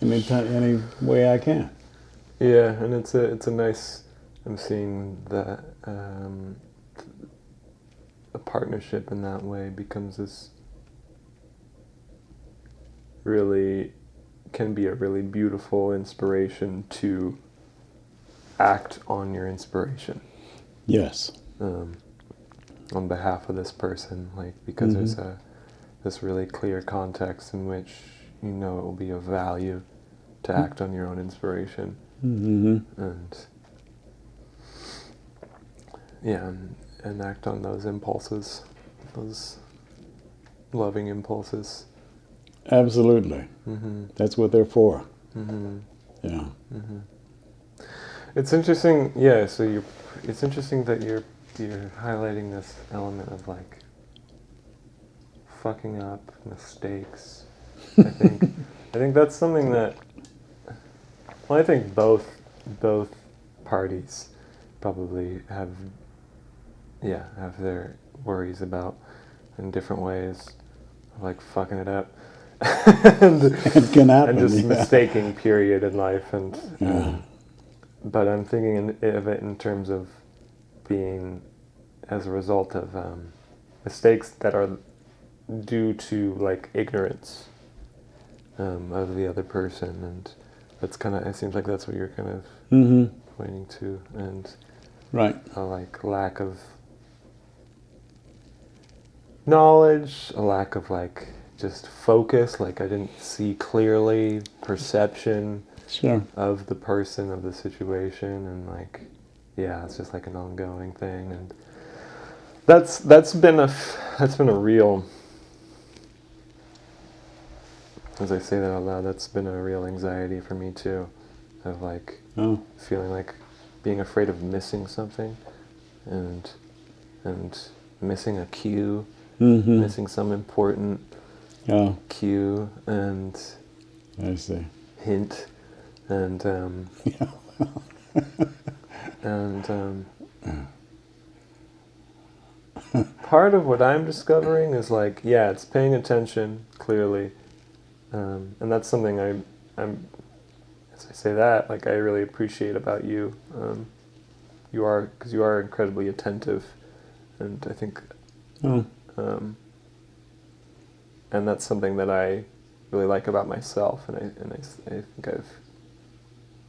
any way I can. Yeah, and it's a nice. I'm seeing that a partnership in that way becomes this really can be a really beautiful inspiration to act on your inspiration. Yes. On behalf of this person, because there's this really clear context in which it will be of value to act on your own inspiration, and and act on those impulses, those loving impulses. Absolutely. That's what they're for. Yeah. It's interesting. Yeah. So it's interesting that you're highlighting this element of fucking up, mistakes. I think that's something that. Well, I think both parties probably have their worries about in different ways, fucking it up. And, it can happen. And just mistaking period in life, but I'm thinking of it in terms of being as a result of mistakes that are due to ignorance of the other person, and that's it seems like that's what you're kind of pointing to, and right, a lack of knowledge, a lack of just focus, I didn't see clearly, perception. Sure. of the person, of the situation, and like, yeah, it's just like an ongoing thing, and that's been a real, as I say that out loud, that's been a real anxiety for me too, of like feeling like being afraid of missing something, and missing a cue, missing some important cue and I see. hint, and and part of what I'm discovering is like, yeah, it's paying attention clearly, and that's something I'm as I say that, like, I really appreciate about you. You are, because you are incredibly attentive, and I think, and that's something that I really like about myself, and I think I've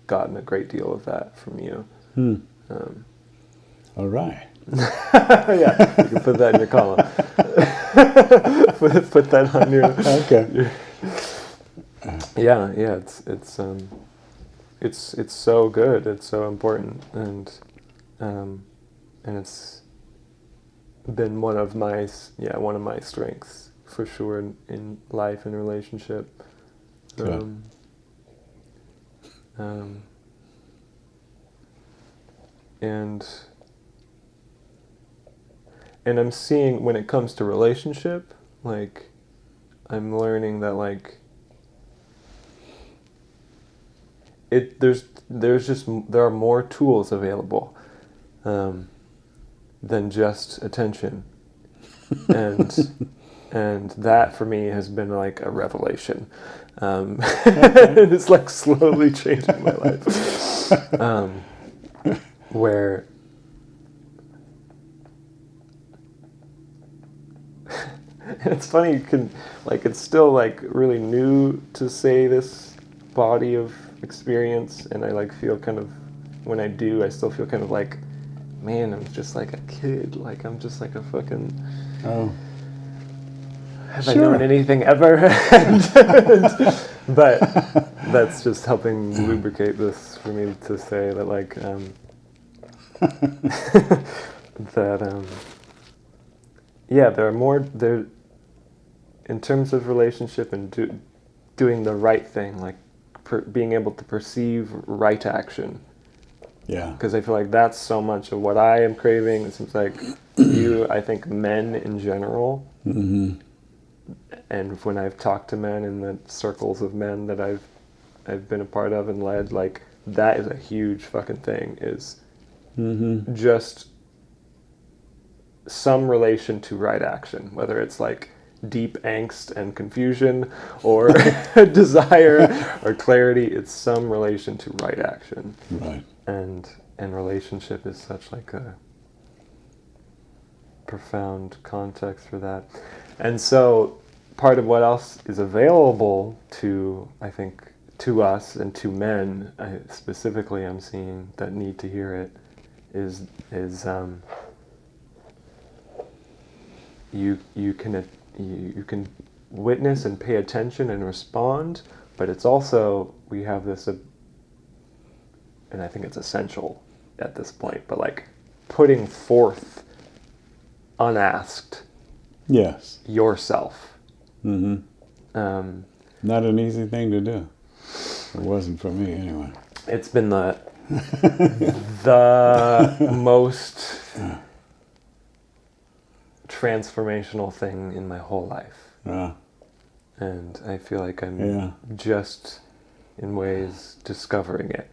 gotten a great deal of that from you. All right. Yeah, you can put that in your column. put that on your. Okay. Yeah. It's so good. It's so important, and it's been one of my strengths for sure in life and relationship. Good. And I'm seeing, when it comes to relationship, like, I'm learning that, like, there are more tools available than just attention, and that for me has been like a revelation. It's like slowly changing my life. Where it's funny, you can, like, it's still like really new to say this body of experience, and I like feel kind of, when I do, I still feel kind of like, man, I'm just like a kid, like I'm just like a fucking, have I known anything ever? But that's just helping lubricate this for me to say that, like, that yeah, there are more there in terms of relationship and doing the right thing, like being able to perceive right action. Yeah. Because I feel like that's so much of what I am craving. It seems like I think men in general, and when I've talked to men in the circles of men that I've been a part of and led, like, that is a huge fucking thing, is just some relation to right action, whether it's like deep angst and confusion or desire or clarity, it's some relation to right action. Right. And relationship is such like a profound context for that. And so part of what else is available to, I think, to us and to men, specifically I'm seeing that need to hear it, is you can witness and pay attention and respond, but it's also, we have this, and I think it's essential at this point, but like putting forth unasked, yes, yourself. Not an easy thing to do. It wasn't for me anyway. It's been the most transformational thing in my whole life. And I feel like I'm just in ways discovering it.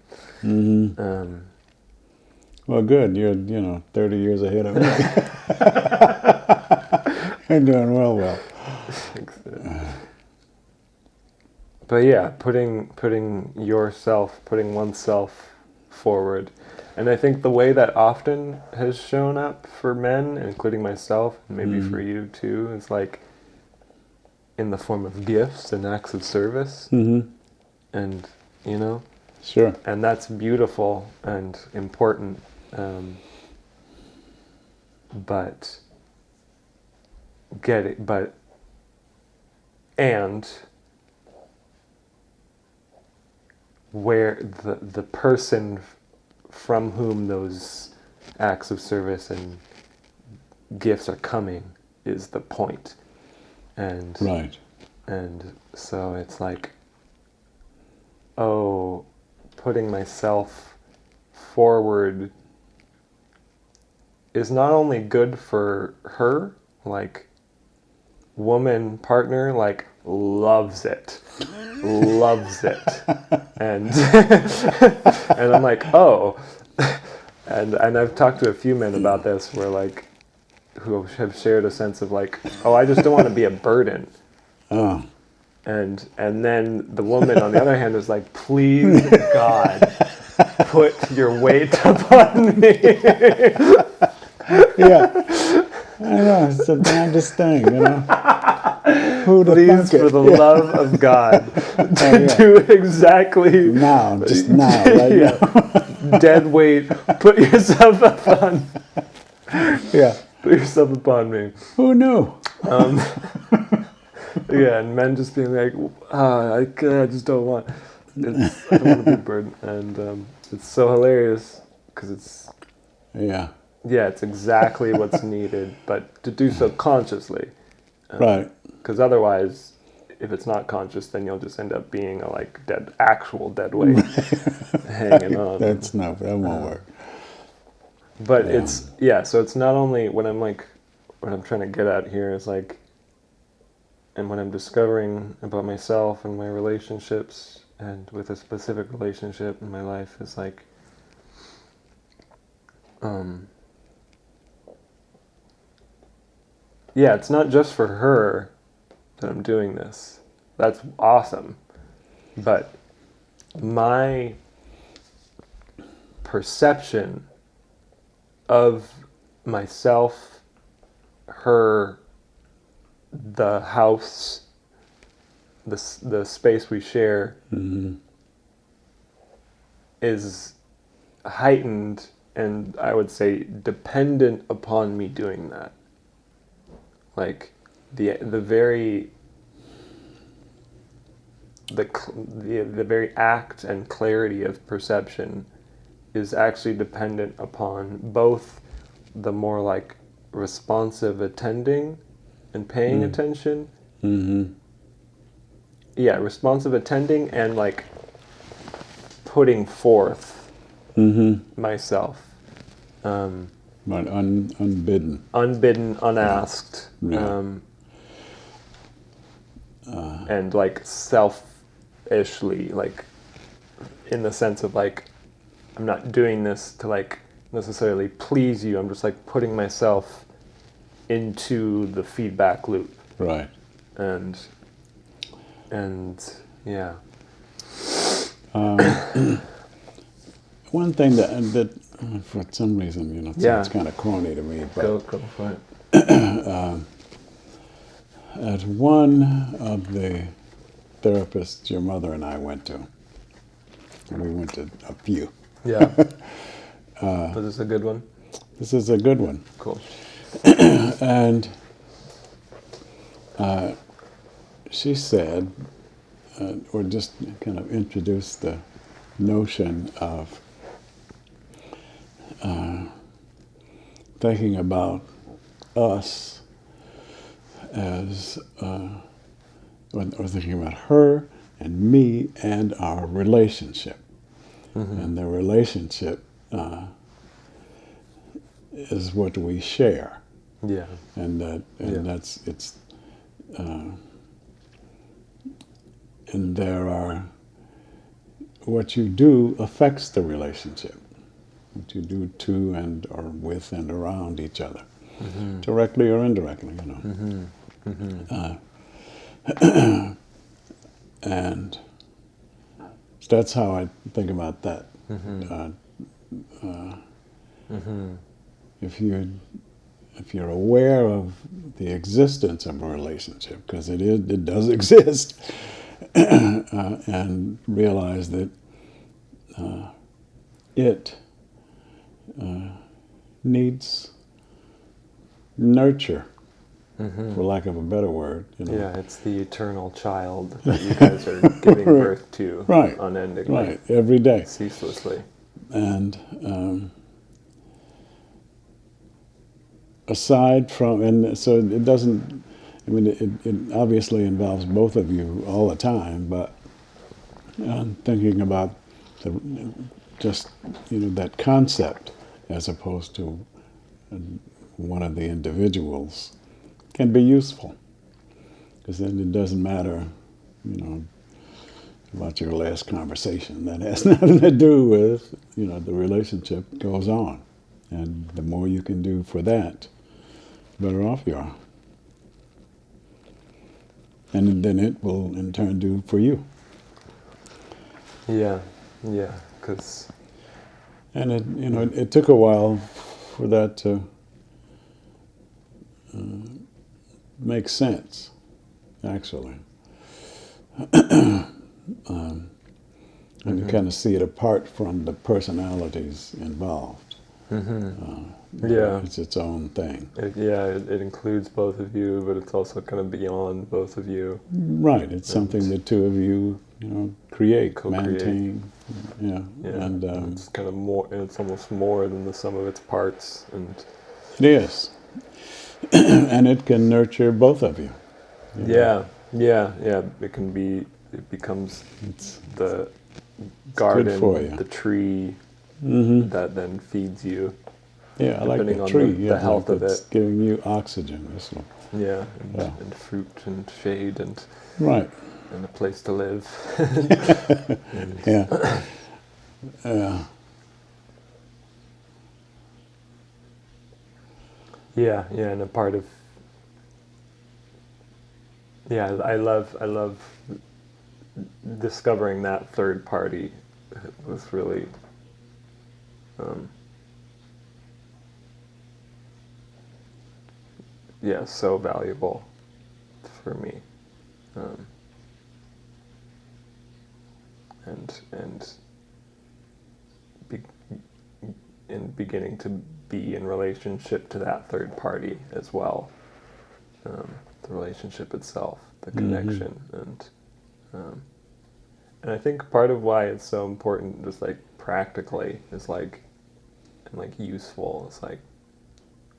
Well, good. You're 30 years ahead of me. I'm doing well. But yeah, putting oneself forward. And I think the way that often has shown up for men, including myself, and maybe for you too, is like in the form of gifts and acts of service. And, Sure. And that's beautiful and important. where the person from whom those acts of service and gifts are coming is the point. And Right. and so it's like, oh, putting myself forward is not only good for her, like woman partner, like loves it, and and I'm like, oh, and I've talked to a few men about this, where like who have shared a sense of like, oh, I just don't want to be a burden. Oh. And then the woman on the other hand is like, please God, put your weight upon me. Yeah. I know, it's the damnedest thing, you know. Who'd have Please, thunk for it? the Yeah. love of God, yeah. do exactly Now, just now, right yeah, dead weight. Put yourself upon. now. Yeah. Put yourself upon me. Who knew? Yeah, and men just being like, I just don't want. I don't want to be a burden, and it's so hilarious because it's it's exactly what's needed, but to do so consciously. Right. Because otherwise, if it's not conscious, then you'll just end up being a like actual dead weight hanging on. That won't work. But so it's not only what I'm trying to get at here is like, and what I'm discovering about myself and my relationships and with a specific relationship in my life is like, it's not just for her that I'm doing this. That's awesome. But my perception of myself, her, the house, the space we share is heightened, and I would say dependent upon me doing that. Like the very act and clarity of perception is actually dependent upon both the more like responsive attending and paying attention. Mm-hmm. Yeah, responsive attending and like putting forth myself. But unbidden. Unbidden, unasked. Yeah. And like selfishly, like in the sense of like, I'm not doing this to like necessarily please you. I'm just like putting myself into the feedback loop. Right. And yeah. One thing that for some reason, it's kind of corny to me, but Go for it. at one of the therapists your mother and I went to, and we went to a few. Yeah. Was this a good one? This is a good one. Cool. And she said, or just kind of introduced the notion of thinking about us as, or thinking about her and me and our relationship. And the relationship is what we share. Yeah. And and there are, what you do affects the relationship. What you do to and or with and around each other, directly or indirectly, and so that's how I think about that. If you're aware of the existence of a relationship, because it does exist, and realize that it needs nurture for lack of a better word. Yeah, it's the eternal child that you guys are giving birth to Right. unendingly. Right, every day. Ceaselessly. And aside from, and so it doesn't, I mean, it obviously involves both of you all the time, but I'm thinking about just, that concept as opposed to one of the individuals can be useful. Because then it doesn't matter, about your last conversation. That has nothing to do with, the relationship goes on. And the more you can do for that, the better off you are. And then it will in turn do for you. Yeah, because... And it took a while for that to make sense, actually. And you kind of see it apart from the personalities involved. Yeah. It's its own thing. It includes both of you, but it's also kind of beyond both of you. Right. It's something the two of you, create, Co-create. maintain. Yeah. And it's kind of more. It's almost more than the sum of its parts. And it is. And it can nurture both of you. Yeah. It can be. It becomes the garden, for you. the tree that then feeds you. Yeah, I like depending the on tree. the health of it's it. giving you oxygen. And fruit and shade and Right. and a place to live. Yeah. And a part of. Yeah, I love discovering that third party. It was really. So valuable for me, and beginning to be in relationship to that third party as well, the relationship itself, the connection, and I think part of why it's so important, just like practically, is like useful. It's like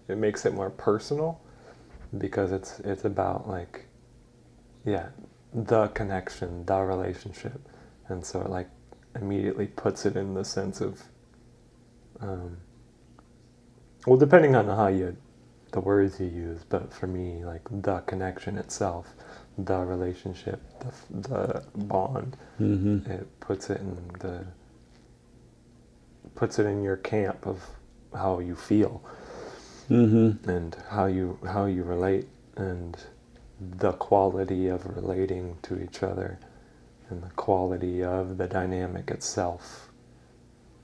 it makes it more personal. Because it's about the connection, the relationship, and so it like immediately puts it in the sense of, depending on the words you use, but for me, like the connection itself, the relationship, the bond, it puts it in your camp of how you feel. And how you relate, and the quality of relating to each other, and the quality of the dynamic itself,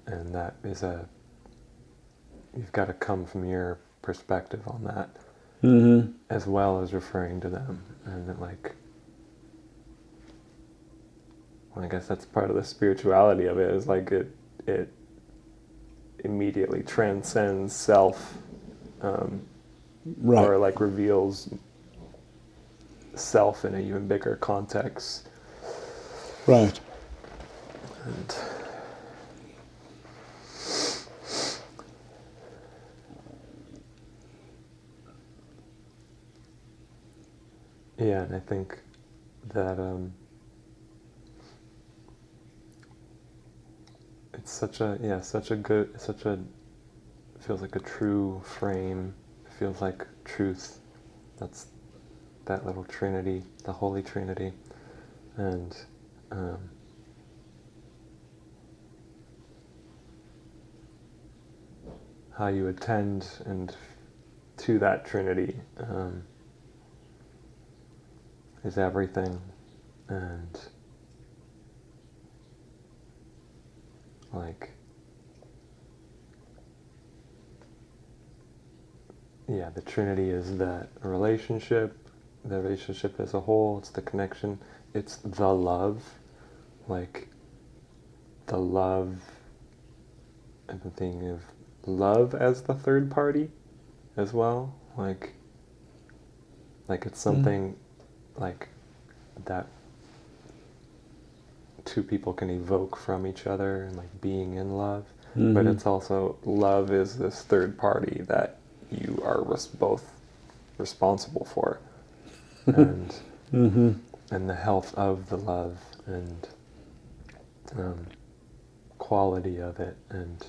and that is you've got to come from your perspective on that, as well as referring to them, and I guess that's part of the spirituality of it, is like it immediately transcends self. Right. Or like reveals self in a even bigger context. Right. And and I think that it's such a feels like a true frame. It feels like truth. That's that little Trinity, the Holy Trinity, and how you attend and to that Trinity is everything, and the Trinity is the relationship as a whole. It's the connection. It's the love, the love. I've been thinking of love as the third party, as well. Like it's something like that two people can evoke from each other and like being in love. But it's also, love is this third party that you are both responsible for. And and the health of the love and quality of it and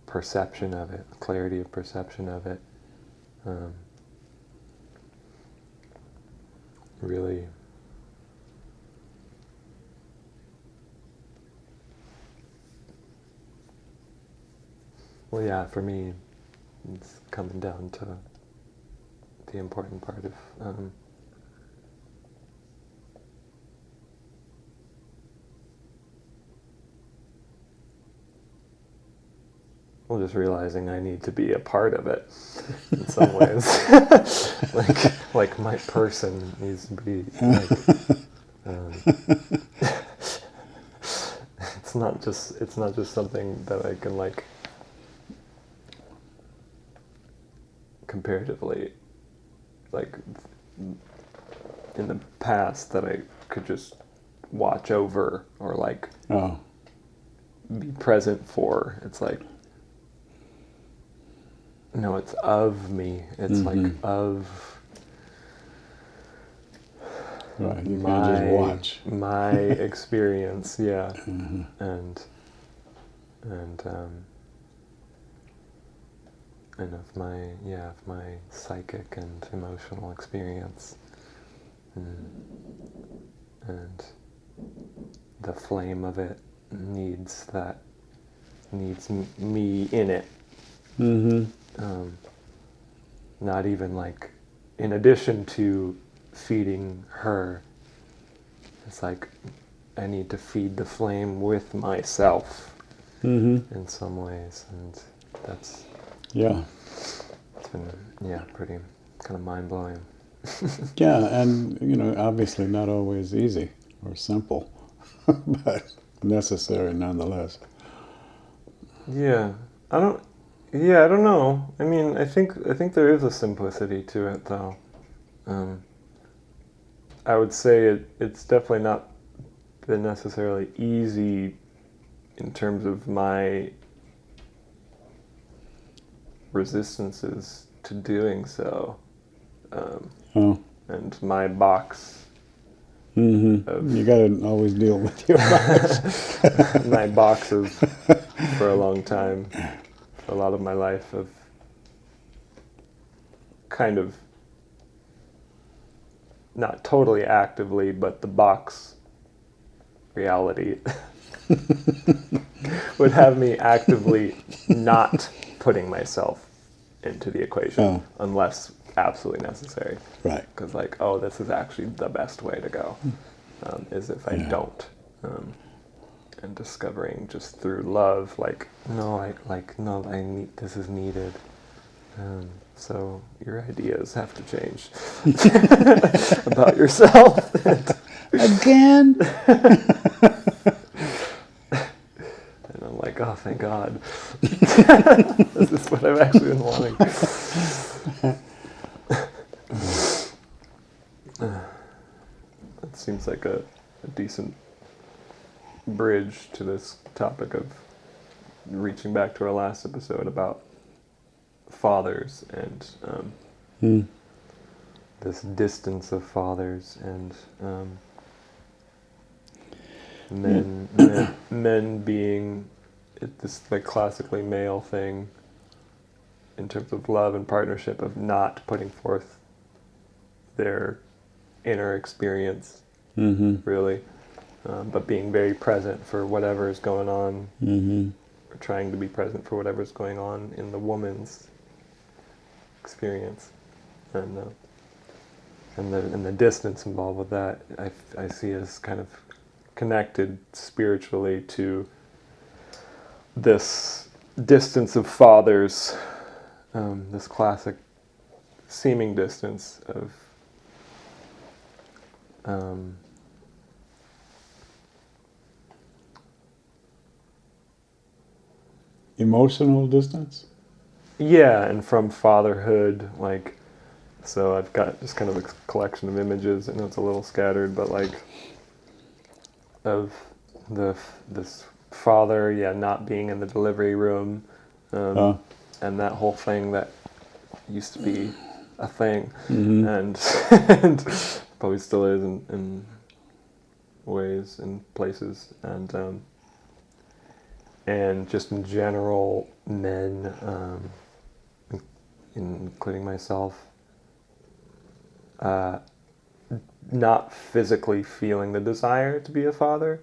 perception of it, clarity of perception of it, really well, yeah, for me it's coming down to the important part of well, just realizing I need to be a part of it in some ways. like my person needs to be like, it's not just something that I can like comparatively like in the past that I could just watch over or like be present for. It's like, no, it's of me. It's like of right. You can't just watch my experience, yeah, and of my psychic and emotional experience, and the flame of it needs me in it. Not even like, in addition to feeding her, it's like I need to feed the flame with myself in some ways, and that's it's been pretty kind of mind blowing. Yeah, and obviously not always easy or simple, but necessary nonetheless. Yeah, I don't know. I mean, I think there is a simplicity to it, though. I would say it's definitely not been necessarily easy in terms of my resistances to doing so, and my box. You got to always deal with your box. My boxes for a long time, for a lot of my life, of kind of not totally actively, but the box reality would have me actively not putting myself into the equation unless absolutely necessary. Right. Because like, this is actually the best way to go, is if I don't. And discovering just through love, no, I need, this is needed. So your ideas have to change about yourself. Again? And I'm like, oh, thank God. This is what I've actually been wanting. That seems like a decent bridge to this topic of reaching back to our last episode about fathers and this distance of fathers and men being this like classically male thing in terms of love and partnership, of not putting forth their inner experience really, but being very present for whatever is going on, or trying to be present for whatever is going on in the woman's experience, and the distance involved with that, I see as kind of connected spiritually to this distance of fathers, this classic seeming distance of emotional distance? Yeah, and from fatherhood, like So I've got just kind of a collection of images. I know it's a little scattered, but like of this father, not being in the delivery room, and that whole thing that used to be a thing, and, and probably still is in ways and places, and just in general, men, including myself, not physically feeling the desire to be a father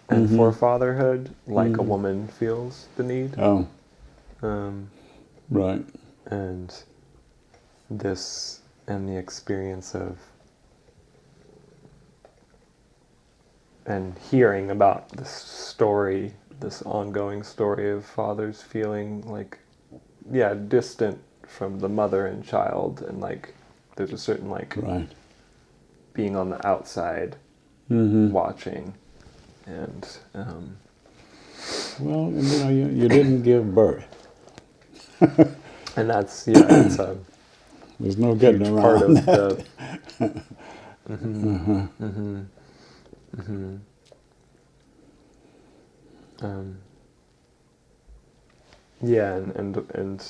and for fatherhood like a woman feels the need. Oh, right. And this and the experience of and hearing about this story, this ongoing story of fathers feeling like, distant from the mother and child, and like there's a certain like Right. being on the outside, watching, and Well, you didn't give birth. and that's it's a There's no getting huge around part of that. and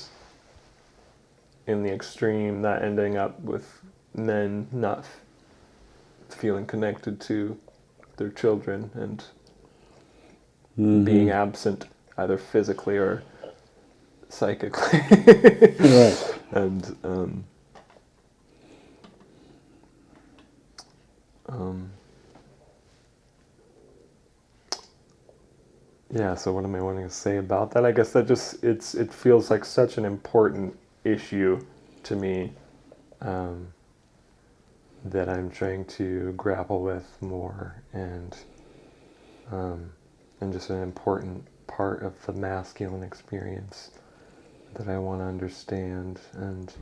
in the extreme, that ending up with men not feeling connected to their children and being absent either physically or psychically. Right. And so what am I wanting to say about that? I guess that just it feels like such an important issue to me, that I'm trying to grapple with more, and just an important part of the masculine experience that I want to understand. And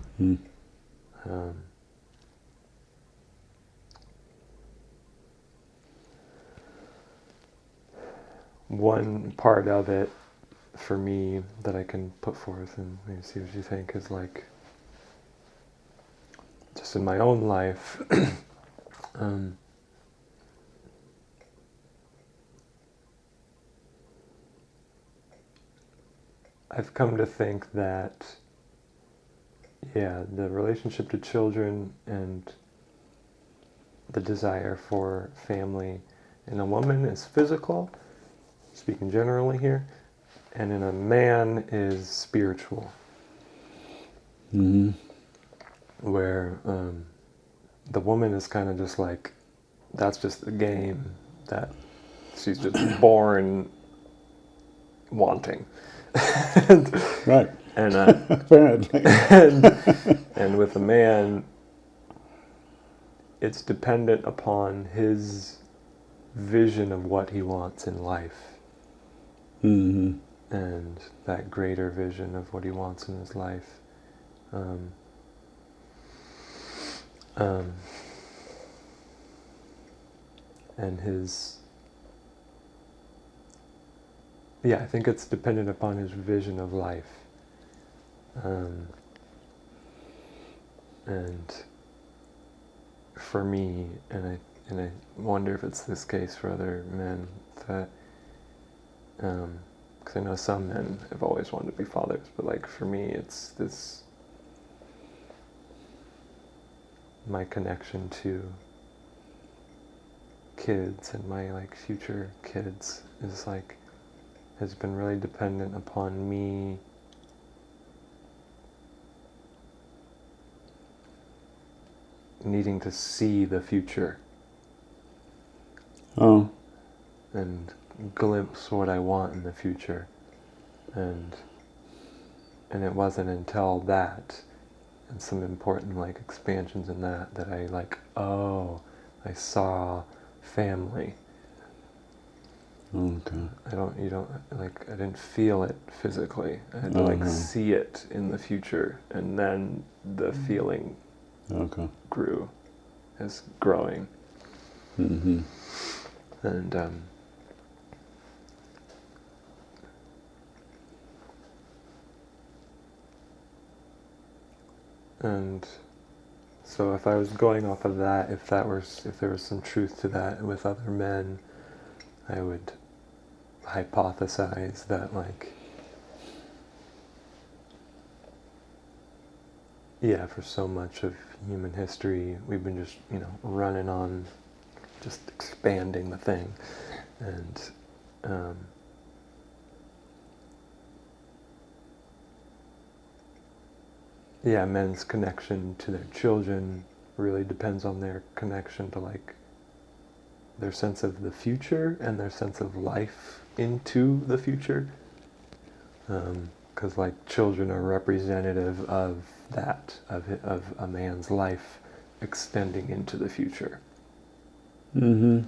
one part of it for me that I can put forth and maybe see what you think is like, just in my own life, I've come to think that, the relationship to children and the desire for family in a woman is physical, speaking generally here, and in a man is spiritual. Where the woman is kind of just like, that's just a game that she's just born wanting. Right. And Apparently. and with a man, it's dependent upon his vision of what he wants in life, and that greater vision of what he wants in his life. And his, I think it's dependent upon his vision of life. And for me, and I wonder if it's this case for other men, that because I know some men have always wanted to be fathers, but like for me, it's this, my connection to kids and my like future kids is like, has been really dependent upon me needing to see the future. Oh. And glimpse what I want in the future. And it wasn't until that, and some important like expansions in that I like, I saw family. Okay. I didn't feel it physically. I had to like see it in the future, and then the feeling grew, is growing. And So if I was going off of that, if there was some truth to that with other men, I would hypothesize that, like, yeah, for so much of human history, we've been just, running on, just expanding the thing, and yeah, men's connection to their children really depends on their connection to, like, their sense of the future and their sense of life into the future. Because, like, children are representative of that, of a man's life extending into the future. Mm-hmm.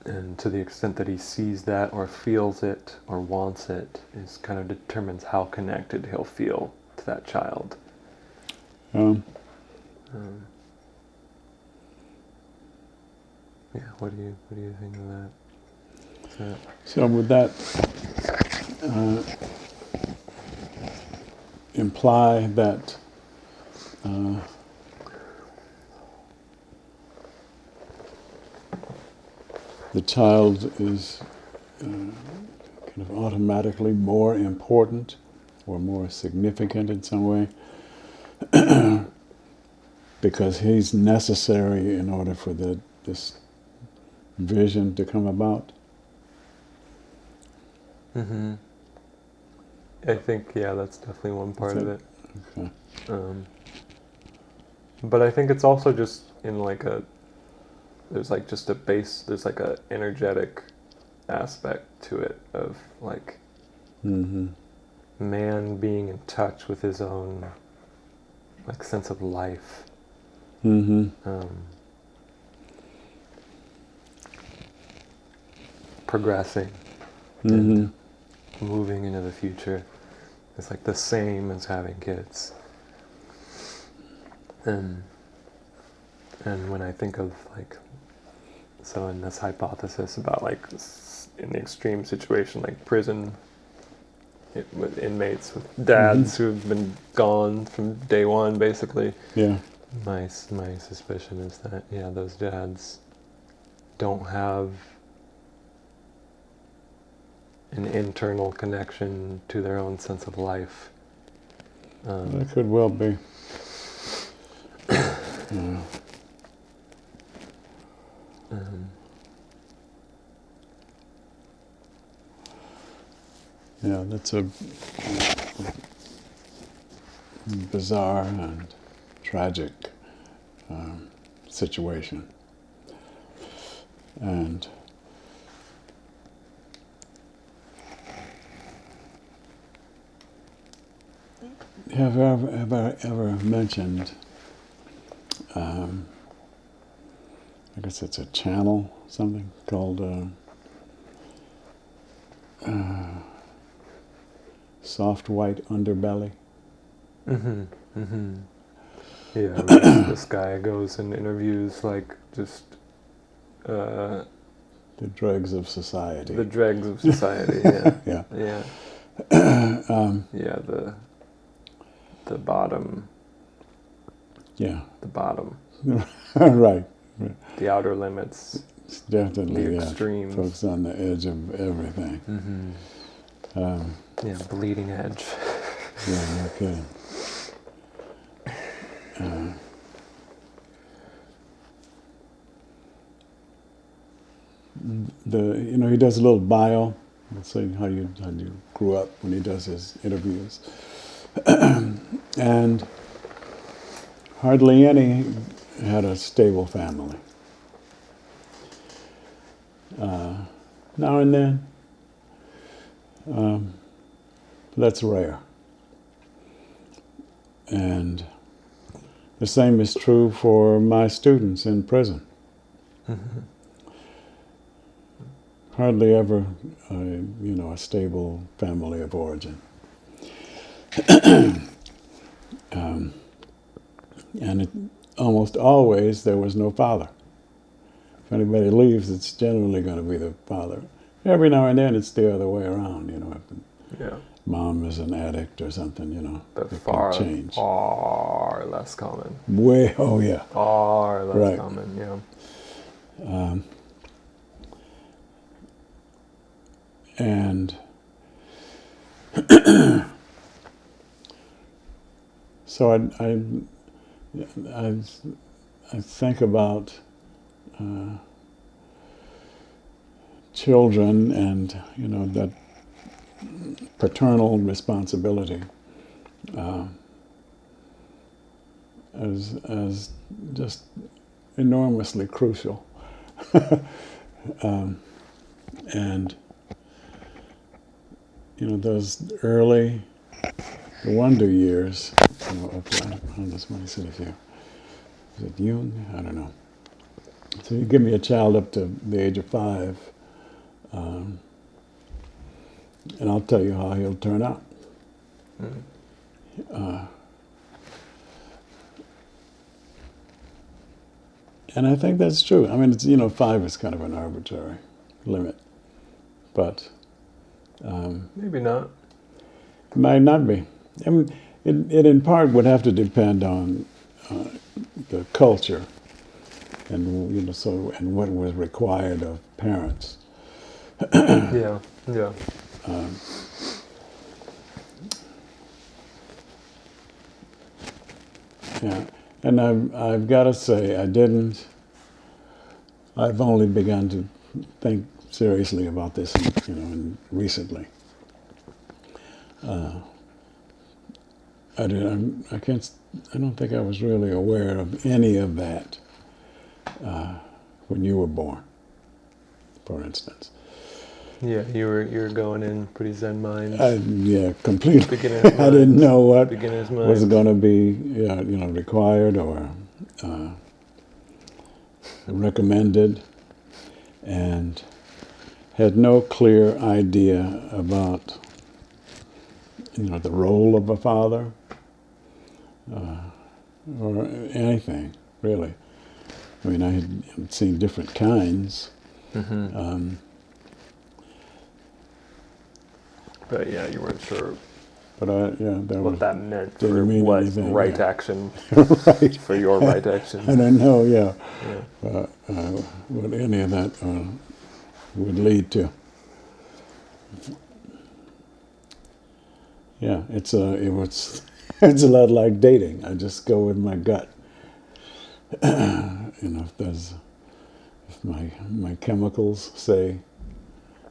And to the extent that he sees that or feels it or wants it is kind of determines how connected he'll feel to that child. Yeah, what do you think of that? So would that imply that the child is kind of automatically more important or more significant in some way because he's necessary in order for this vision to come about? Mm-hmm. I think, yeah, that's definitely one part of it. Okay. But I think it's also just in, like, there's, like, just there's, like, a energetic aspect to it of, like, man being in touch with his own, like, sense of life. Progressing and moving into the future is, like, the same as having kids. And when I think of, like, so in this hypothesis about, like, in the extreme situation, like prison, with inmates with dads who've been gone from day one, basically. Yeah. My suspicion is that, yeah, those dads don't have an internal connection to their own sense of life. That could well be. Yeah. Yeah, that's a bizarre and tragic situation. And have you ever mentioned, I guess it's a channel, something called Soft White Underbelly? Yeah, this guy goes and interviews, like, just the dregs of society. The dregs of society, yeah. Yeah. Yeah. Yeah, the bottom. Yeah. The bottom. Right. The outer limits. It's definitely the extremes. Folks on the edge of everything. Yeah, bleeding edge. Yeah, okay. He does a little bio, saying how you grew up when he does his interviews, and hardly any had a stable family. Now and then, that's rare. And the same is true for my students in prison. Hardly ever, a stable family of origin. And almost always there was no father. If anybody leaves, it's generally going to be the father. Every now and then it's the other way around, If the Yeah. Mom is an addict or something, But it far, can change. far less common. Oh yeah. Far less Right. common, yeah. And so I think about children and that paternal responsibility as just enormously crucial. And those early wonder years, on this one, see if you, is it Jung? I don't know. So you give me a child up to the age of 5, and I'll tell you how he'll turn out. And I think that's true. I mean, it's 5 is kind of an arbitrary limit, but Maybe not. it might not be. I mean, it in part would have to depend on the culture and and what was required of parents. Yeah, yeah. Yeah, and I've got to say I've only begun to think seriously about this, recently. I don't think I was really aware of any of that when you were born, for instance. Yeah, you were going in pretty Zen mind. Yeah, completely. Beginner's mind. I didn't know what Beginner's mind. was going to be, required or recommended, and had no clear idea about, the role of a father or anything really. I mean, I had seen different kinds. But yeah, you weren't sure But what that meant didn't for mean what anything, right yeah. action, right. for your right actions. I don't know, Yeah. what any of that would lead to. Yeah, it's a lot like dating. I just go with my gut. If my chemicals say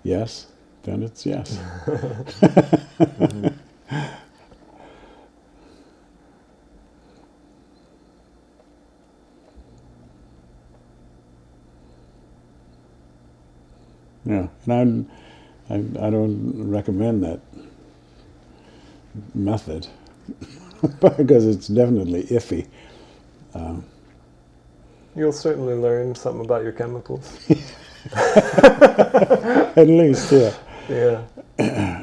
yes, then it's yes. Yeah, and I don't recommend that method because it's definitely iffy. You'll certainly learn something about your chemicals. At least, yeah. Yeah.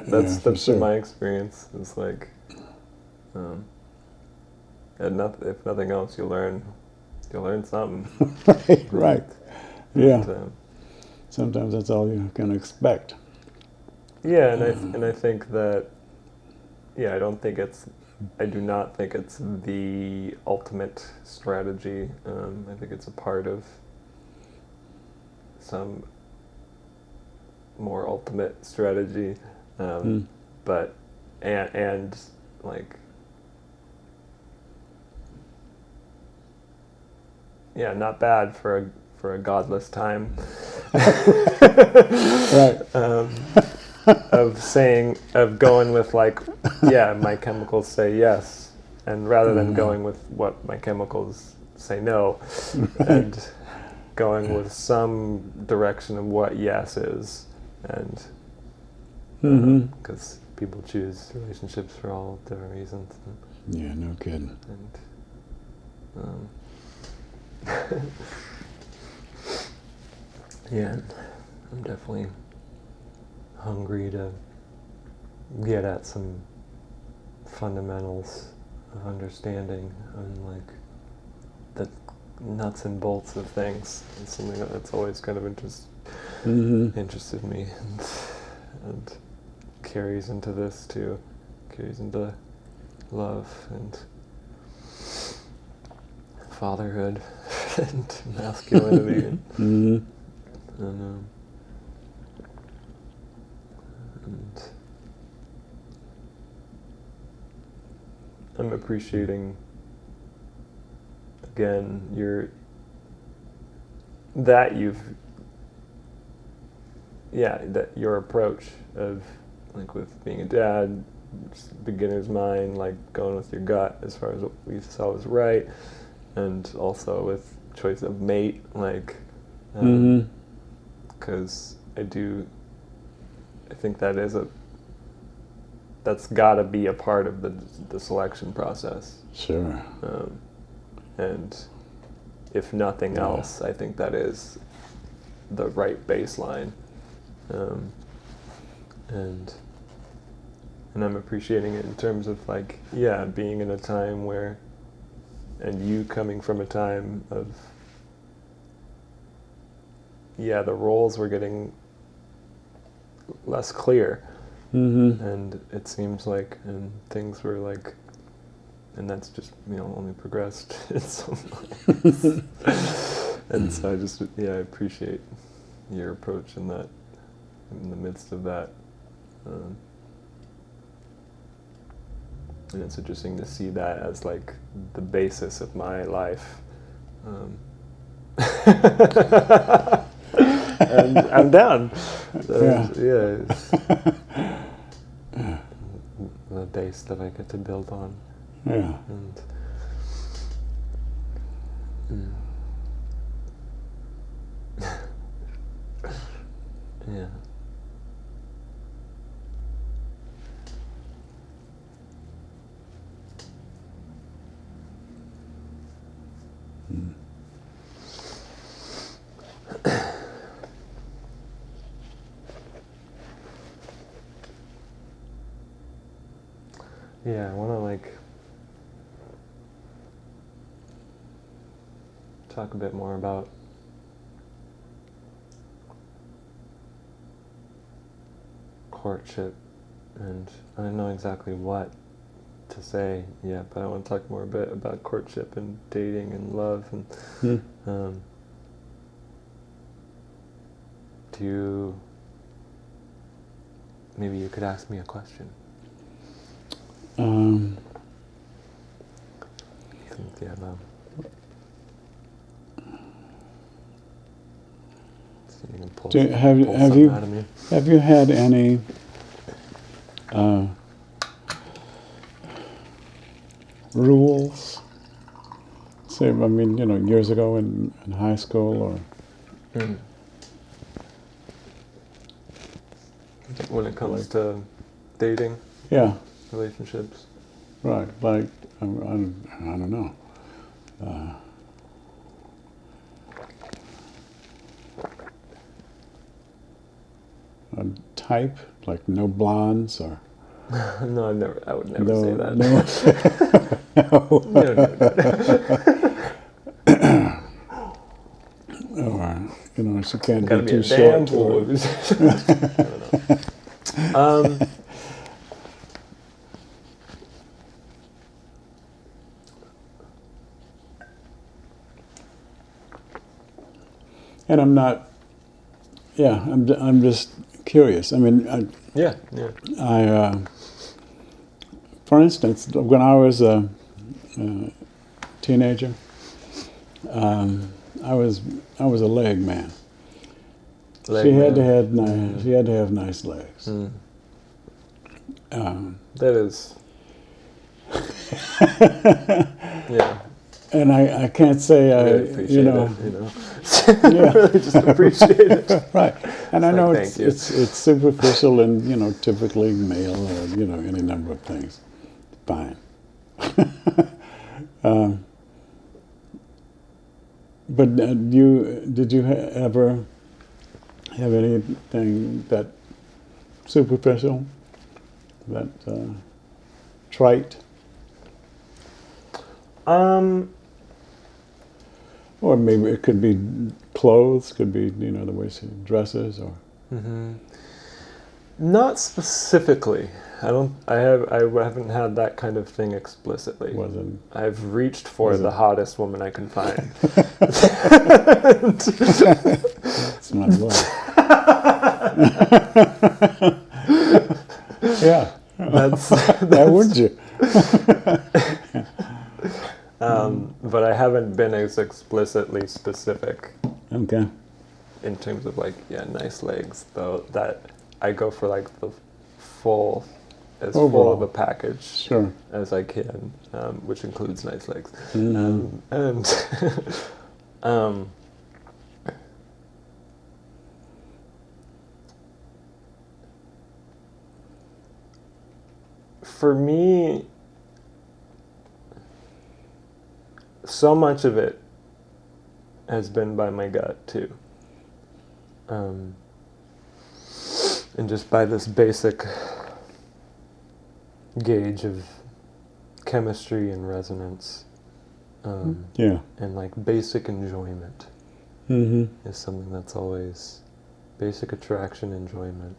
That's for been sure. my experience. It's like, if nothing else, you'll learn something. Right. Yeah. But, Sometimes that's all you can expect. yeah, and I think that, yeah, I do not think it's the ultimate strategy. I think it's a part of some more ultimate strategy, but and like, yeah, not bad for a godless time. Right. Of going with like, yeah, my chemicals say yes, and rather than going with what my chemicals say no, and going with some direction of what yes is, and because people choose relationships for all different reasons, Yeah, no kidding. and yeah, I'm definitely hungry to get at some fundamentals of understanding and like the nuts and bolts of things. It's something that's always kind of interested me and carries into this too, carries into love and fatherhood and masculinity and I'm appreciating again your approach of like with being a dad, beginner's mind, like going with your gut as far as what we saw was right, and also with choice of mate, like because I think that's got to be a part of the selection process. Sure. And if nothing else, I think that is the right baseline. And I'm appreciating it in terms of like, being in a time where, and you coming from a time of, the roles were getting less clear. And it seems like, and things were like, and that's just, only progressed in some ways. And so I just, I appreciate your approach in that, in the midst of that. And it's interesting to see that as like the basis of my life. And I'm down. It's the base that I get to build on. Yeah. And yeah. Yeah, I want to like talk a bit more about courtship, and I don't know exactly what to say yet, but I want to talk more a bit about courtship and dating and love and maybe you could ask me a question. Have you had any rules? Say, years ago in high school or. When it comes to dating, relationships, right? Like I don't know. A type, like no blondes or. No, I would never say that. Or she can't be too short. And I'm not. Yeah, I'm just curious. I mean, for instance, when I was a teenager, I was a leg man. She had to have nice legs. That is. Yeah. And I can't say really appreciate it. Really just appreciate it. Right. And I know like, it's superficial and typically male or any number of things. Fine. But did you ever have anything that superficial, that trite? Or maybe it could be clothes, could be the way she dresses, or. Not specifically. I haven't had that kind of thing explicitly. Wasn't. I've reached for Was the it- hottest woman I can find. It's not right. Yeah. Why would you? But I haven't been as explicitly specific Okay. in terms of like, yeah, nice legs, though, that I go for like the full, as full Overall. of a package Sure. as I can, which includes nice legs. Mhm. And for me, so much of it has been by my gut too. And just by this basic gauge of chemistry and resonance, Yeah. and like basic enjoyment Mm-hmm. is something that's always, basic attraction, enjoyment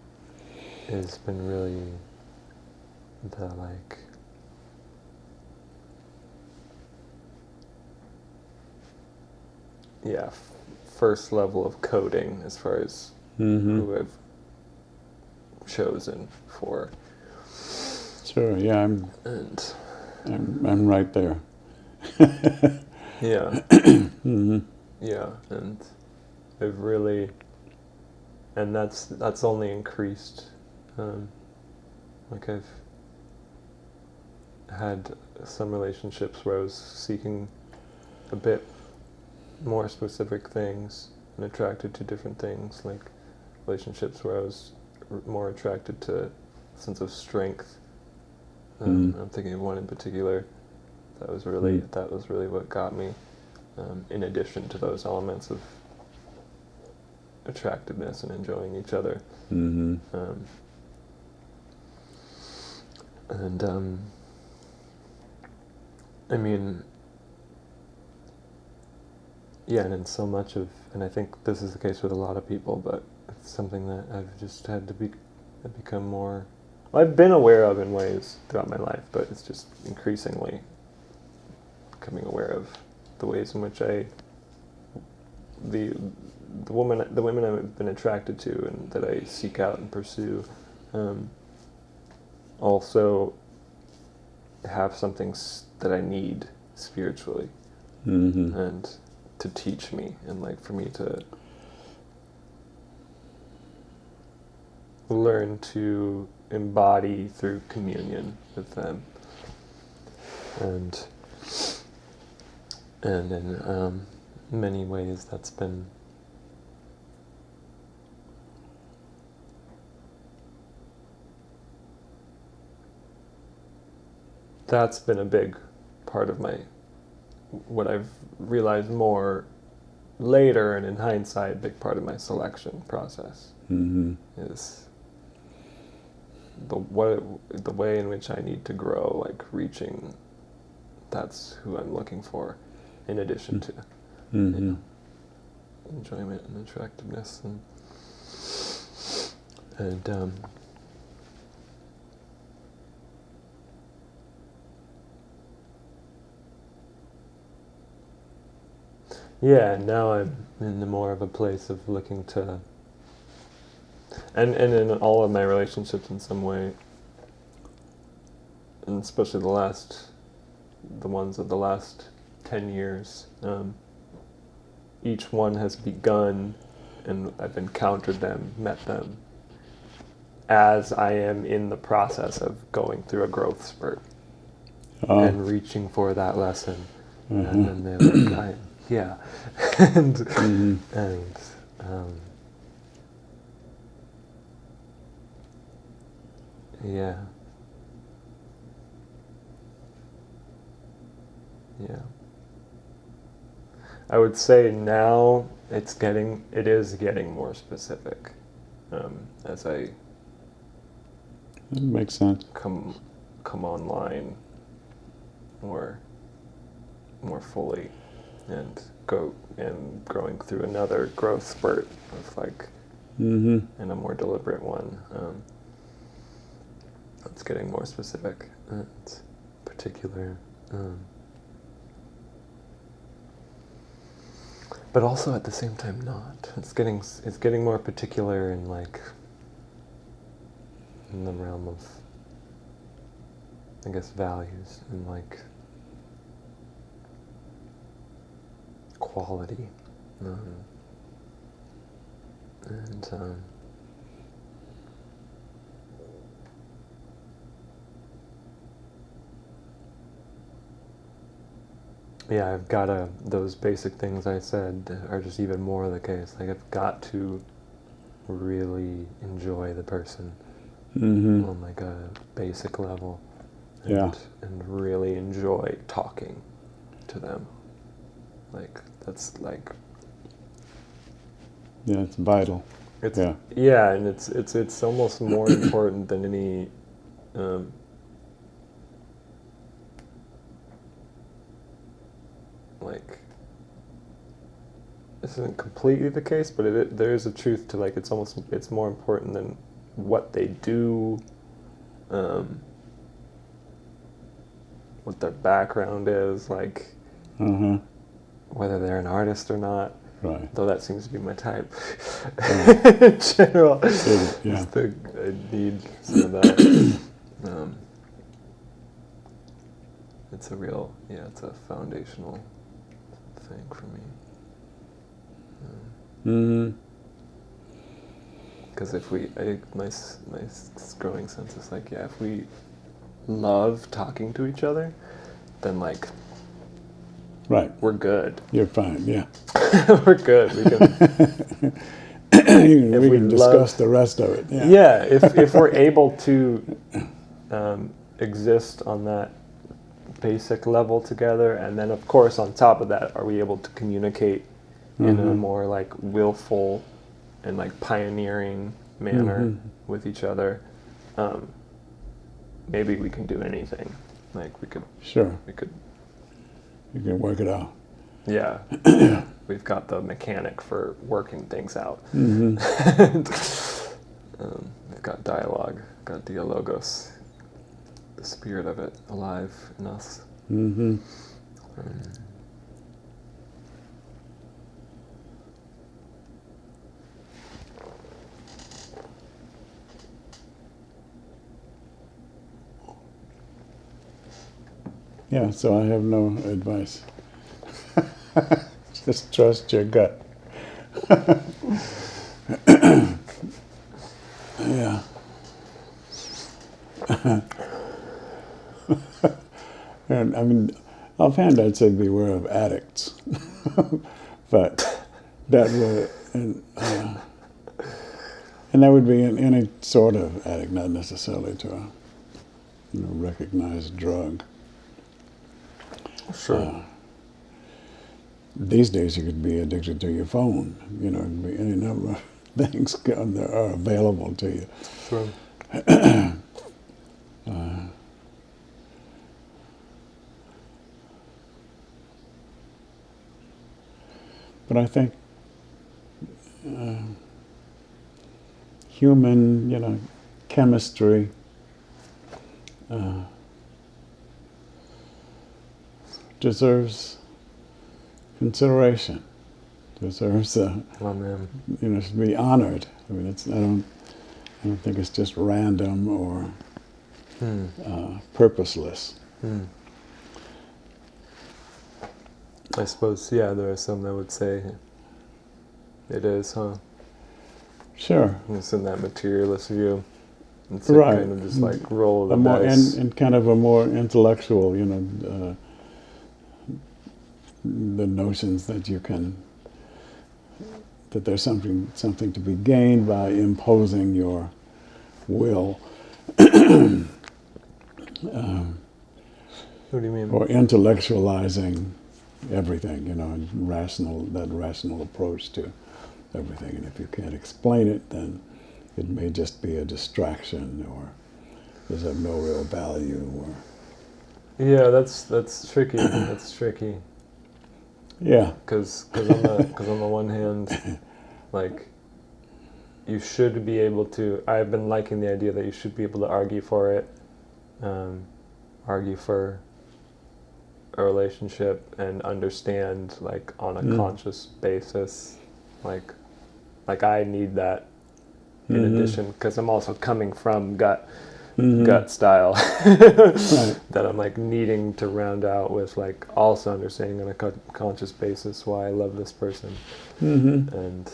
has been really the like, yeah, first level of coding as far as Mm-hmm. who I've chosen for. Sure. Yeah. And I'm right there. yeah, Mm-hmm. yeah, and I've really, and that's only increased. Like I've had some relationships where I was seeking a bit more specific things and attracted to different things, like relationships where I was more attracted to a sense of strength. I'm thinking of one in particular that was really what got me. In addition to those elements of attractiveness and enjoying each other, Mm-hmm. and I mean, yeah, and in so much of, and I think this is the case with a lot of people, but it's something that I've just had to become more. Well, I've been aware of in ways throughout my life, but it's just increasingly becoming aware of the ways in which the women I've been attracted to and that I seek out and pursue, also have something that I need spiritually, Mm-hmm. and to teach me, and like for me to learn to embody through communion with them, and in many ways that's been a big part of my, what I've realized more later and in hindsight, big part of my selection process Mm-hmm. is the way in which I need to grow, like reaching, that's who I'm looking for, in addition to Mm-hmm. enjoyment and attractiveness and yeah, now I'm in the more of a place of looking to, and in all of my relationships in some way, and especially the ones of the last 10 years, each one has begun, and I've encountered them, met them, as I am in the process of going through a growth spurt and reaching for that lesson. And then they're like, yeah. and yeah. Yeah. I would say now it is getting more specific, as I That makes sense. come online more fully, and growing through another growth spurt of like, Mm-hmm. and a more deliberate one. It's getting more specific. It's particular. But also at the same time not. It's getting more particular in like in the realm of, I guess, values and like quality. And yeah, I've got to, those basic things I said are just even more the case. Like, I've got to really enjoy the person on like a basic level. And, and really enjoy talking to them. Like, that's like... Yeah, it's vital. It's, yeah, and it's almost more important than any... like, this isn't completely the case, but there is a truth to, like, it's more important than what they do, what their background is, like, whether they're an artist or not. Right. Though that seems to be my type. In general. Yeah. I need some of that. It's a real, it's a foundational thing for me. Because if my growing sense is like, if we love talking to each other, then like, we're good. You're fine, yeah. We're good. We can, we can discuss the rest of it. Yeah, if we're able to exist on that basic level together, and then of course on top of that, are we able to communicate in a more like willful and like pioneering manner with each other, maybe we can do anything. Like we could you can work it out. Yeah. We've got the mechanic for working things out. We've got dialogue, got dialogos, the spirit of it alive in us. Yeah, so I have no advice. Just trust your gut. Yeah. And I mean, offhand I'd say beware of addicts. But that would, and that would be in any sort of addict, not necessarily to a recognized drug. Sure. These days you could be addicted to your phone. It could be any number of things that are available to you. Sure. But I think human, chemistry, deserves consideration, deserves to be honored. I mean, I don't think it's just random or purposeless. I suppose, there are some that would say it is, huh? Sure. It's in that materialist view. It's right. kind of just like roll of the dice. And kind of a more intellectual, the notions that that there's something to be gained by imposing your will. What do you mean? Or intellectualizing everything, and that rational approach to everything. And if you can't explain it, then it may just be a distraction, or does have no real value, or... Yeah, that's tricky. That's tricky. Yeah. Because on the one hand, like, you should be able to. I've been liking the idea that you should be able to argue for it, argue for a relationship, and understand like on a conscious basis, like I need that in addition, because I'm also coming from gut style that I'm like needing to round out with like also understanding on a conscious basis why I love this person. And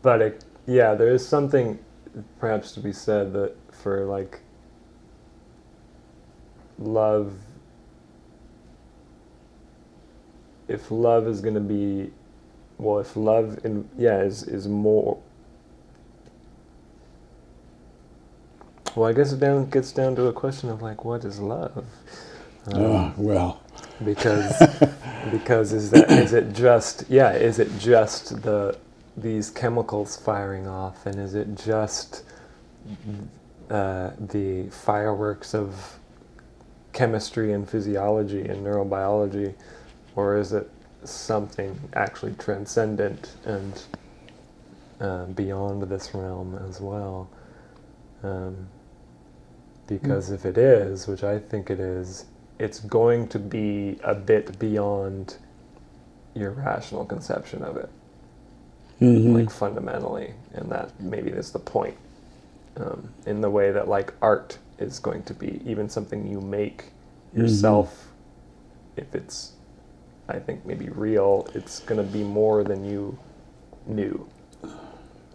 but there is something perhaps to be said that for like love, if love is going to be, well, if love is more, well, I guess it gets down to a question of like, what is love? Well, because is it just these chemicals firing off, and is it just the fireworks of chemistry and physiology and neurobiology, or is it something actually transcendent and beyond this realm as well? Because if it is, which I think it is, it's going to be a bit beyond your rational conception of it, like fundamentally, and that maybe that's the point. In the way that like art is going to be, even something you make yourself, if it's, I think, maybe real, it's going to be more than you knew.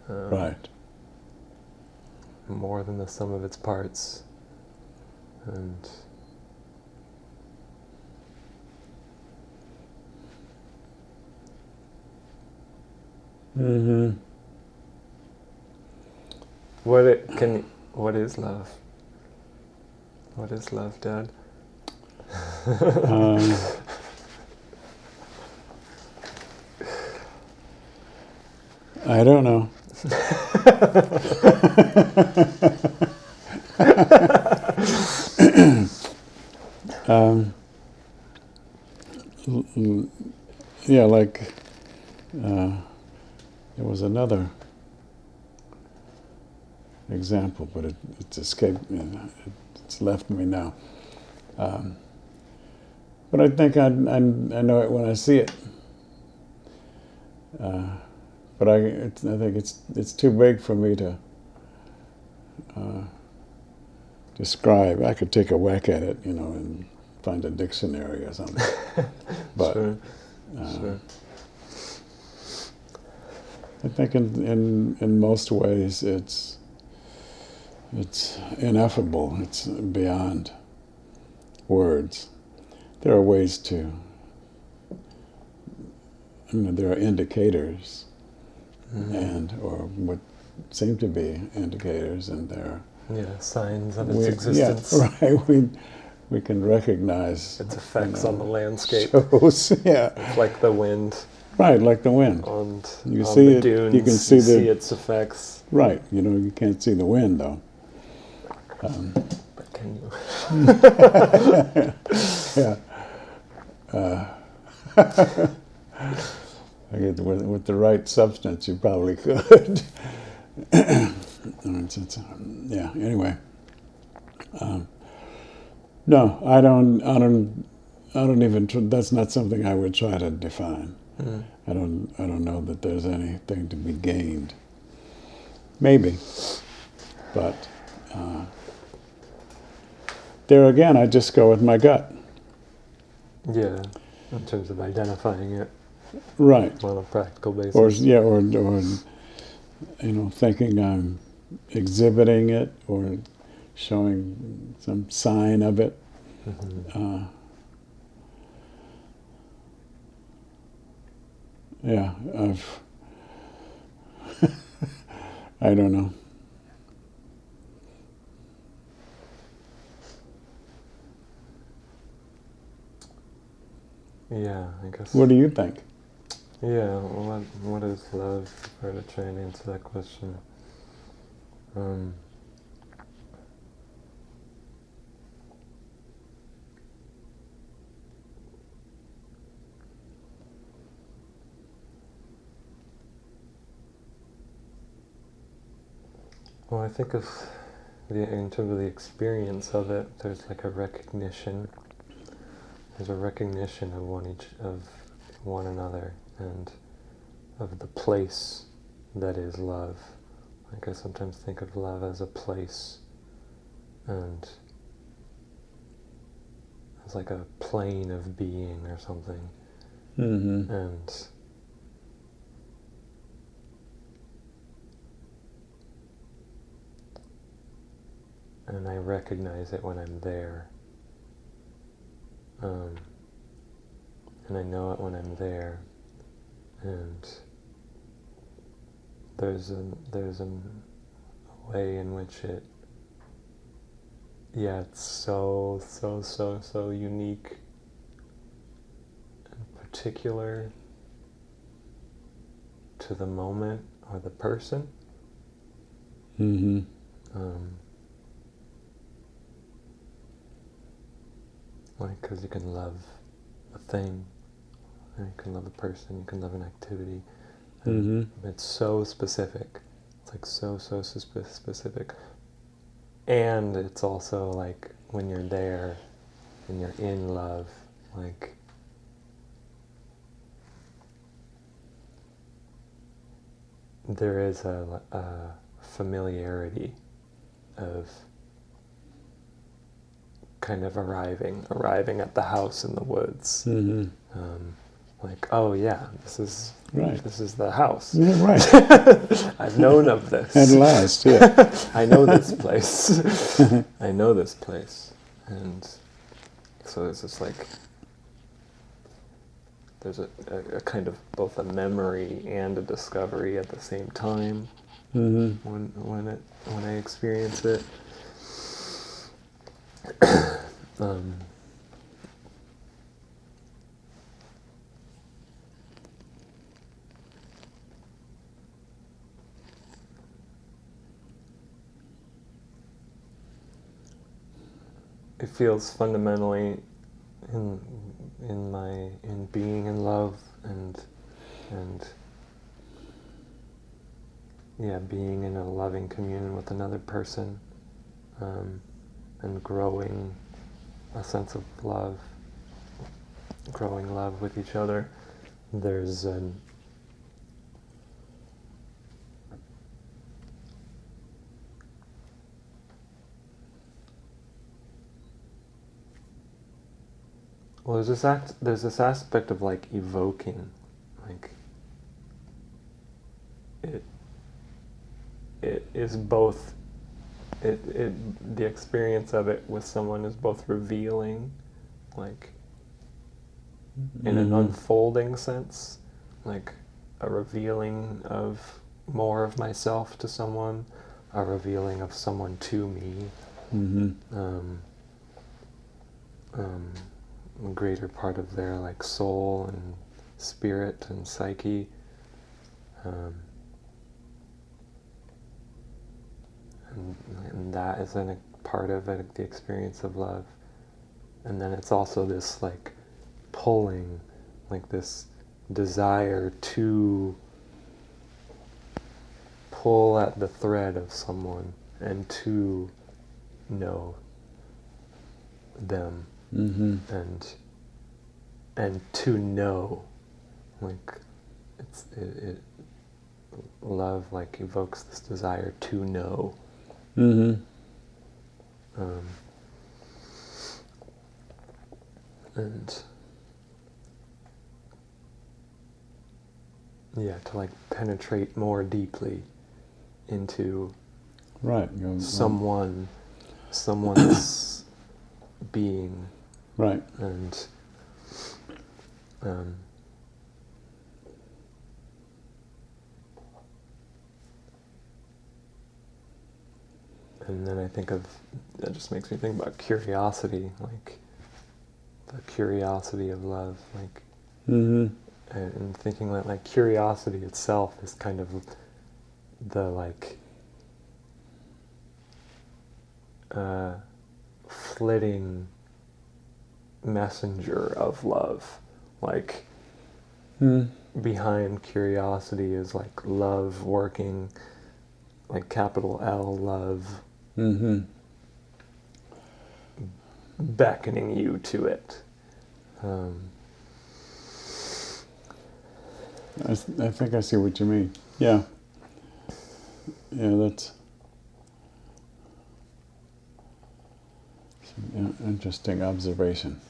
Right. More than the sum of its parts. And what is love? What is love, Dad? I don't know. Yeah, like there was another example, but it's escaped me. It's left me now. But I think I know it when I see it. But I think it's too big for me to describe. I could take a whack at it, and find a dictionary or something. But Sure. Sure. I think in most ways it's ineffable. It's beyond words. There are ways to. There are indicators, or what seem to be indicators, and there. Signs of its existence. Yeah, right. We can recognize its effects on the landscape. Shows, yeah. It's like the wind. Right, like the wind. You see the dunes. You can see its effects. Right. You can't see the wind though. But can you? Yeah. With the right substance, you probably could. Yeah. Anyway. No, I don't even. That's not something I would try to define. I don't know that there's anything to be gained. Maybe, but there again, I just go with my gut. Yeah, in terms of identifying it. Right. On a practical basis. Or thinking I'm exhibiting it or showing some sign of it. Yeah, I don't know. Yeah, I guess. What do you think? Yeah, what is love? If I were to try and answer that question. Well, I think of in terms of the experience of it, there's like a recognition. There's a recognition of one another and of the place that is love. Like I sometimes think of love as a place and as like a plane of being or something. Mm-hmm. And I recognize it when I'm there. And I know it when I'm there. And there's a way in which it's so unique and particular to the moment or the person. Mm-hmm. Like, because you can love a thing, and you can love a person, you can love an activity. And it's so specific. It's like so specific. And it's also like when you're there and you're in love, like there is a familiarity of kind of arriving at the house in the woods. Mm-hmm. Like, oh yeah, this is the house. Yeah, right. I've known of this. At last, yeah. I know this place. I know this place. And so it's just like, there's a kind of both a memory and a discovery at the same time. When I experience it. It feels fundamentally in being in love and being in a loving communion with another person, and growing a sense of love, growing love with each other. There's there's this aspect of like evoking, like it is both the experience of it with someone is both revealing, like in an unfolding sense, like a revealing of more of myself to someone, a revealing of someone to me. A greater part of their like soul and spirit and psyche, and that is a part of it, the experience of love. And then it's also this like pulling, like this desire to pull at the thread of someone and to know them. And to know, like love like evokes this desire to know. And to like penetrate more deeply into someone's being. Right. And then I think of, that just makes me think about curiosity, like the curiosity of love, like, and thinking that like curiosity itself is kind of the like flitting messenger of love, like behind curiosity is like love working like capital L love, Mm-hmm. beckoning you to it. I think I see what you mean. Yeah. Yeah, that's an interesting observation.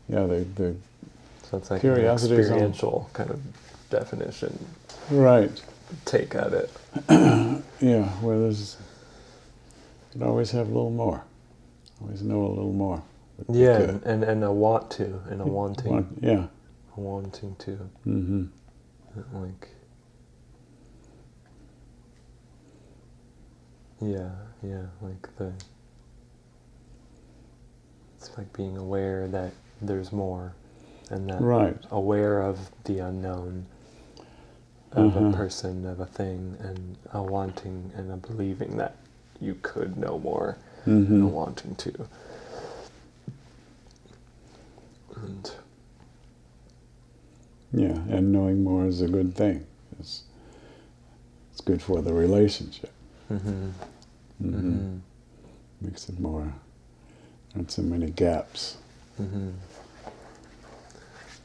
Yeah, the So it's like curiosity an is on. experiential kind of definition, Right. take at it. Yeah, where there's, you can always have a little more. Always know a little more. Yeah, and a want to, and a wanting, Yeah. a wanting to, Mm-hmm. like, yeah, like it's like being aware that there's more, and that Right. aware of the unknown, of a person, of a thing, and a wanting and a believing that you could know more, Mm-hmm. and a wanting to. And Yeah, and knowing more is a good thing. It's good for the relationship. mm-hmm. Mm-hmm. Mm-hmm. Makes it more, not so many gaps. Mm-hmm.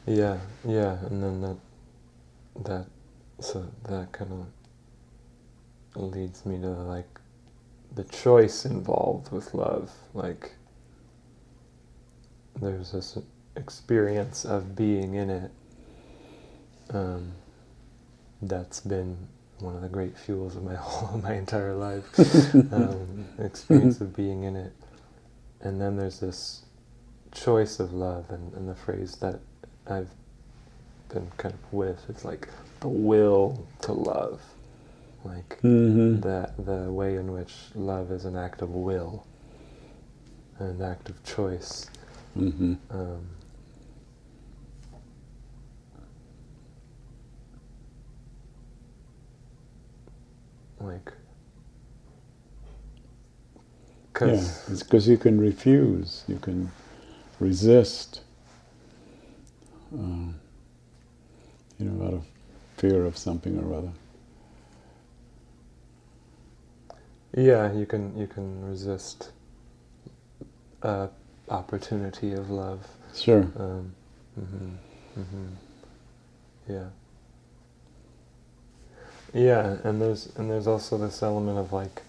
Yeah, and then that kind of leads me to like the choice involved with love. Like there's this experience of being in it that's been one of the great fuels of my entire life. Experience of being in it, and then there's this choice of love, and the phrase that I've been kind of with is like the will to love, like Mm-hmm. the way in which love is an act of will, an act of choice. Mm-hmm. Like, Yeah, it's because you can refuse, you can resist, out of fear of something or other. yeah, you can resist opportunity of love. Sure. Yeah. Yeah, and there's also this element of like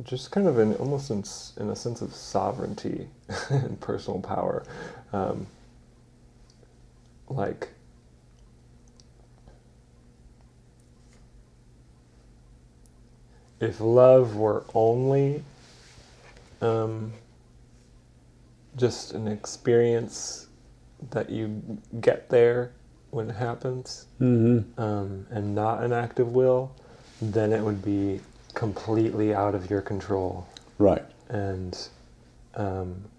just kind of almost in a sense of sovereignty and personal power, like if love were only just an experience that you get there when it happens, Mm-hmm. and not an act of will, then it would be completely out of your control Right. and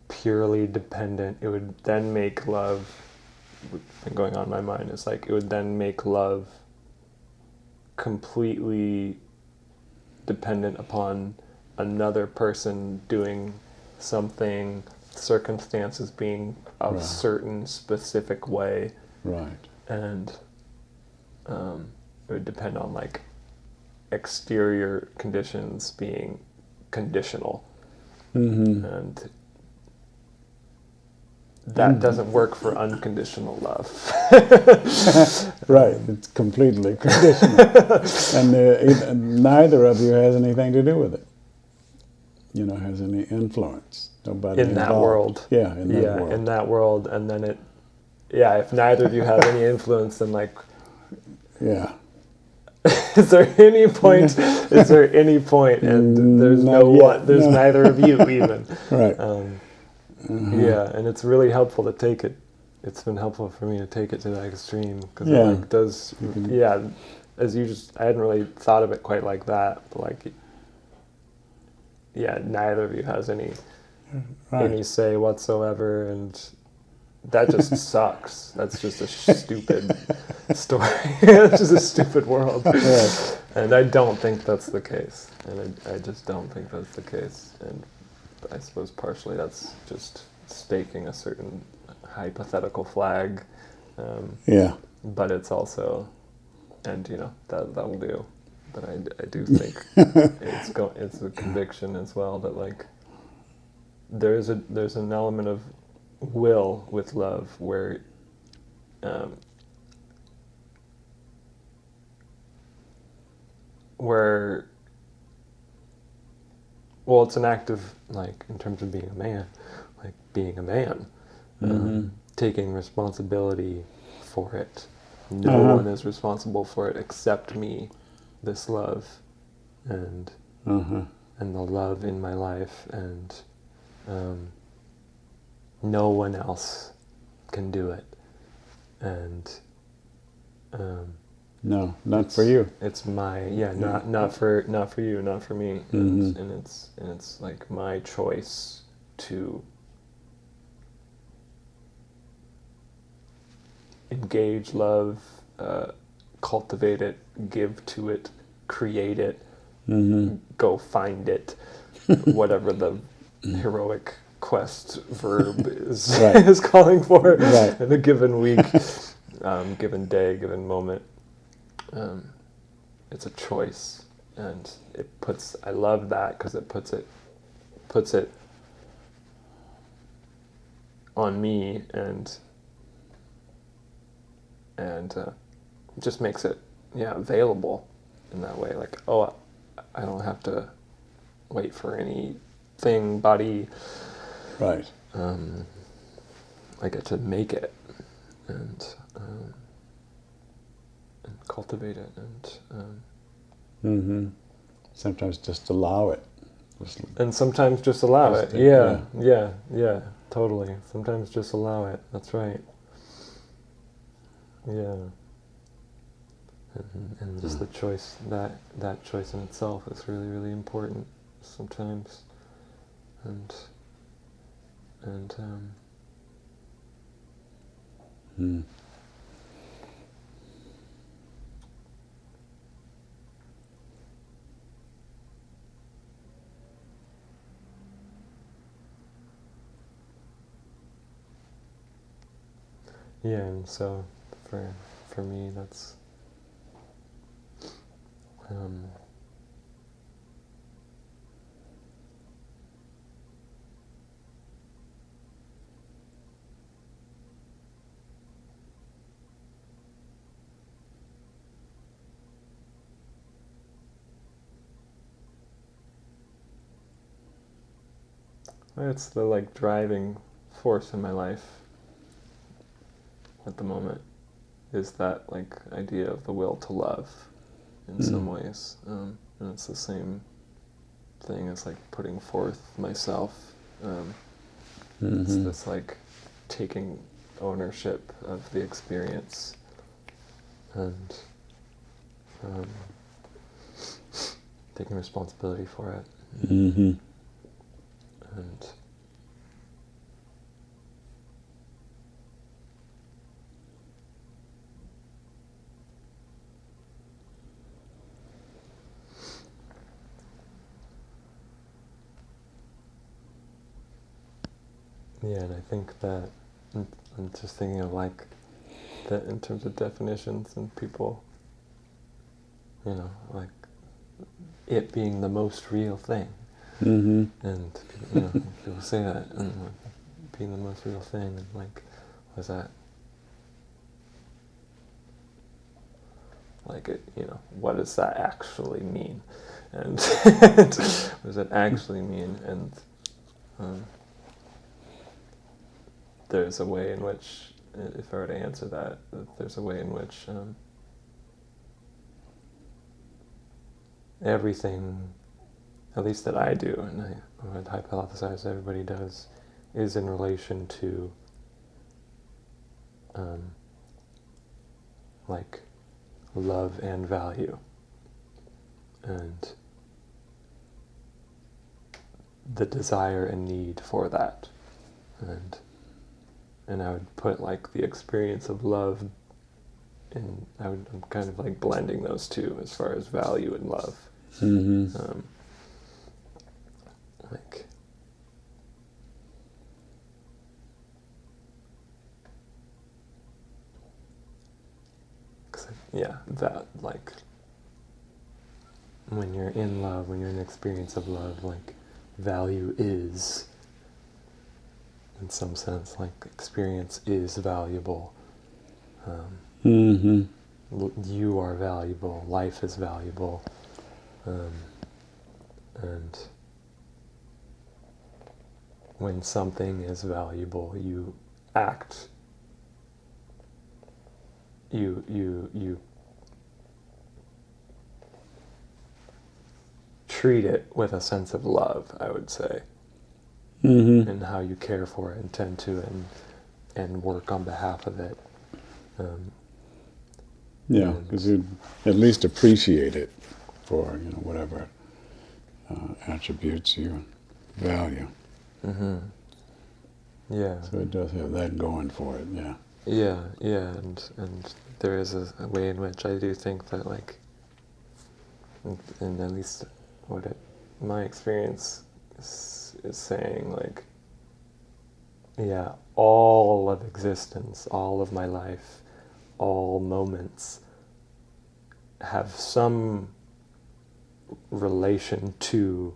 purely dependent. It would then make love, what's been going on in my mind is like, it would then make love completely dependent upon another person doing something, circumstances being a Right. certain specific way, Right. and it would depend on like exterior conditions being conditional, Mm-hmm. and that doesn't work for unconditional love. Right. It's completely conditional, and neither of you has anything to do with it. Has any influence. Nobody In that involved. world. Yeah, in that world. In that world, and then if neither of you have any influence, then like, Yeah. is there any point? Is there any point? And there's Not no yet, one. There's no. neither of you even. Right. Yeah, and it's really helpful to take it. It's been helpful for me to take it to that extreme because Yeah. it like does. Yeah, as you I hadn't really thought of it quite like that, but like, yeah, neither of you has any Right. say whatsoever, and that just sucks. That's just a stupid story. It's just a stupid world. Right. And I don't think that's the case. And I just don't think that's the case. And I suppose partially that's just staking a certain hypothetical flag. Yeah. but it's also, and that will do. But I do think it's a conviction as well that like there's an element of will with love where where well, it's an act of like in terms of being a man, like being a man, taking responsibility for it. No one is responsible for it except me. This love, and and the love in my life, and no one else can do it. And no, not for you. It's my not for you, not for me. And it's like my choice to engage love, cultivate it, give to it, create it, go find it, whatever the heroic quest verb is is calling for in a given week, given day, given moment. It's a choice, and I love that because it puts it on me, and just makes it available in that way. Like, oh, I don't have to wait for anything, body. Right. I get to make it and cultivate it, and sometimes just allow it. And sometimes just allow it. Yeah, totally. Sometimes just allow it. That's right. Yeah. And just the choice, that choice in itself is really, really important sometimes. And yeah, and so for me, that's it's the like driving force in my life at the moment, is that like idea of the will to love in some ways, and it's the same thing as like putting forth myself. It's this like taking ownership of the experience, and taking responsibility for it. And yeah, and I think that I'm just thinking of like that in terms of definitions and people, like it being the most real thing. And people say that, and like, being the most real thing, and like, what is that? Like, what does that actually mean? And what does it actually mean? And there's a way in which, if I were to answer that, there's a way in which everything, at least that I do, and I would hypothesize everybody does, is in relation to like love and value, and the desire and need for that, and I would put like the experience of love in, I'm kind of like blending those two as far as value and love. Like yeah, that, like, when you're in love, when you're in an experience of love, like, value is, in some sense, like, experience is valuable. Mm-hmm. You are valuable. Life is valuable. And when something is valuable, you act, you treat it with a sense of love, I would say, Mm-hmm. and how you care for it and tend to it and work on behalf of it. Yeah, because you at least appreciate it for whatever attributes you value. Mm-hmm. Yeah. So it does have that going for it. Yeah. Yeah, yeah, and there is a way in which I do think that, like, and at least my experience is saying, like, yeah, all of existence, all of my life, all moments have some relation to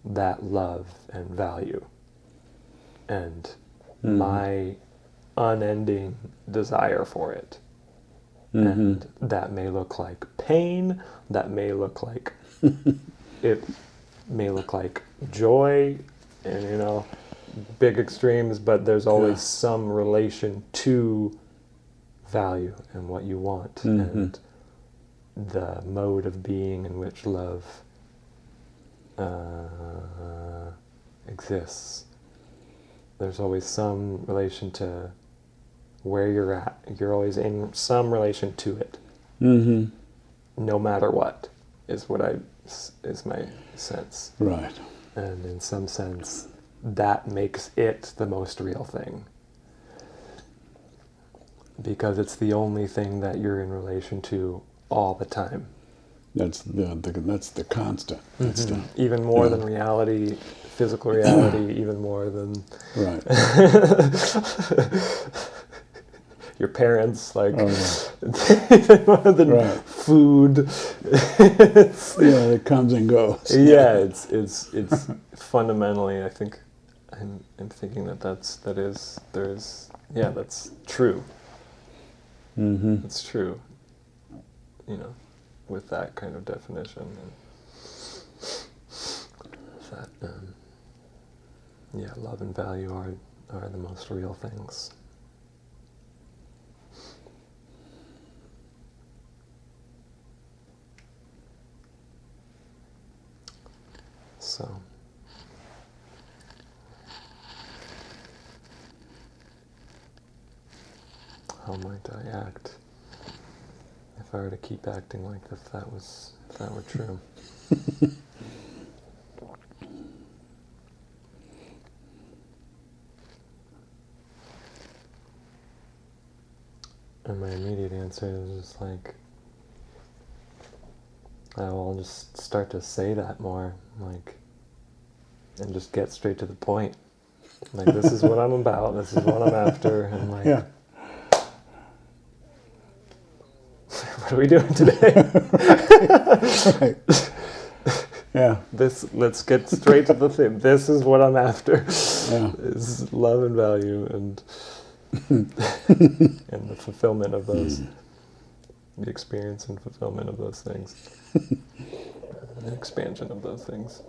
that love and value. And my unending desire for it. And that may look like pain, that may look like, it may look like joy, and, big extremes, but there's always some relation to value and what you want and the mode of being in which love exists. There's always some relation to where you're at. You're always in some relation to it. Mm-hmm. No matter what, is my sense. Right. And in some sense, that makes it the most real thing. Because it's the only thing that you're in relation to all the time. That's the constant. That's Even more than reality, physical reality, even more than right. your parents, like, even more than food. It comes and goes. Yeah, it's fundamentally, I think, I'm thinking that's true. Mm-hmm. It's true. With that kind of definition, and that love and value are the most real things. So, how might I act if I were to keep acting like if that were true? And my immediate answer is just like, I will just start to say that more, like, and just get straight to the point. Like, this is what I'm about, this is what I'm after, and like, Yeah. what are we doing today? Right. Yeah. Let's get straight to the thing. This is what I'm after. Yeah. Is love and value and and the fulfillment of those, the experience and fulfillment of those things, the expansion of those things.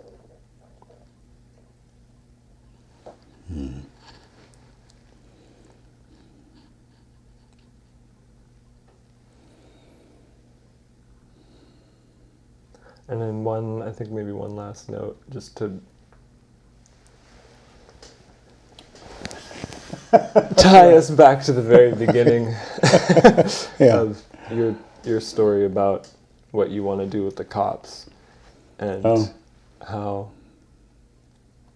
And then I think maybe one last note, just to tie us back to the very beginning of your story about what you want to do with the cops, and how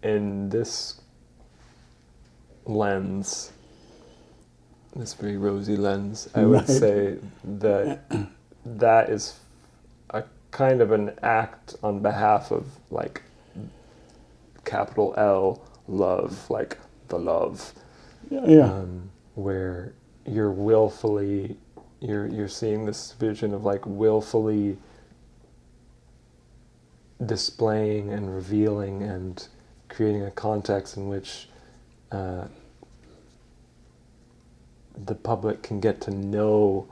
in this lens, this very rosy lens, I would say that is a kind of an act on behalf of, like, capital L, love, like the love. Yeah. Where you're willfully you're seeing this vision of like willfully displaying and revealing and creating a context in which the public can get to know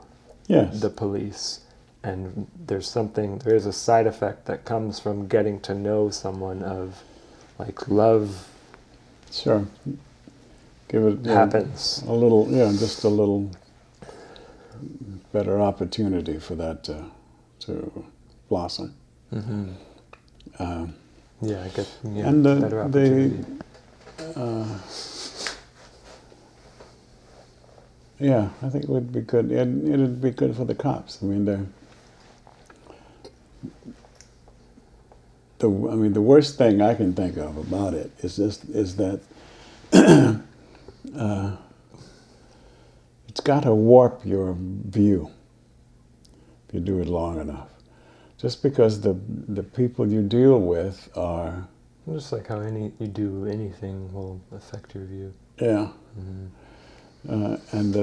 Yes. the police, and there is a side effect that comes from getting to know someone of like love Sure. Give it happens. a little, just a little better opportunity for that to blossom. Mm-hmm. Yeah, I get and better opportunity. Yeah, I think it would be good. It'd be good for the cops. I mean, the worst thing I can think of about it is that it's got to warp your view if you do it long enough. Just because the people you deal with are just like how you do anything will affect your view. Yeah. Mm-hmm. And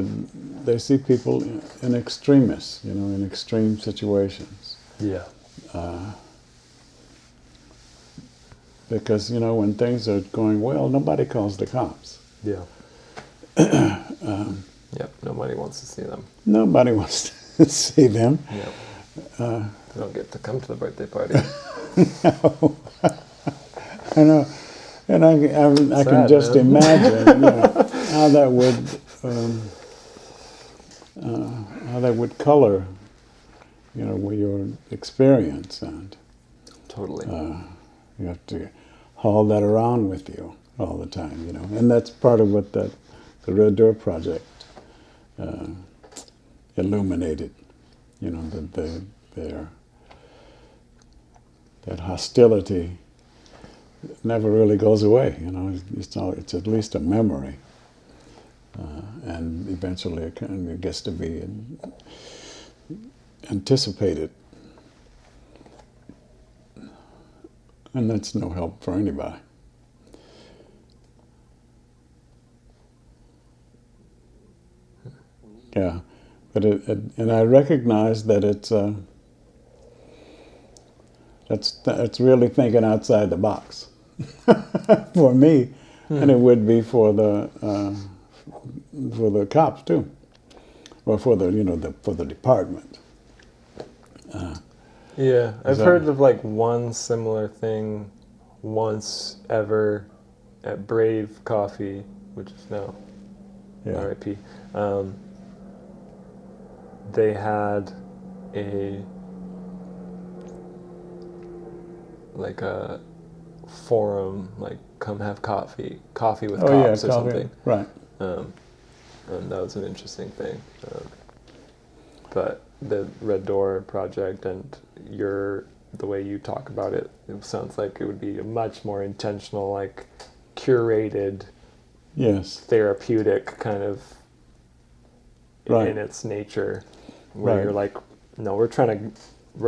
they see people in extremis, in extreme situations. Yeah. Because, when things are going well, nobody calls the cops. Yeah. Yep, nobody wants to see them. Nobody wants to see them. Yep. They don't get to come to the birthday party. No. I know. And I can just imagine how that would color, your experience, and Totally. you have to haul that around with you all the time, and that's part of what the Red Door Project illuminated, that hostility never really goes away. It's at least a memory, and eventually it gets to be anticipated, and that's no help for anybody. Yeah, but and I recognize that it's really thinking outside the box for me, and it would be for the cops too, or for the department. Yeah, I've heard of like one similar thing once ever at Brave Coffee, which is now RIP. They had a forum, like come have coffee with cops or something. Right. And that was an interesting thing. But the Red Door Project and the way you talk about it, it sounds like it would be a much more intentional, like curated, therapeutic kind of in its nature, where you're like, no, we're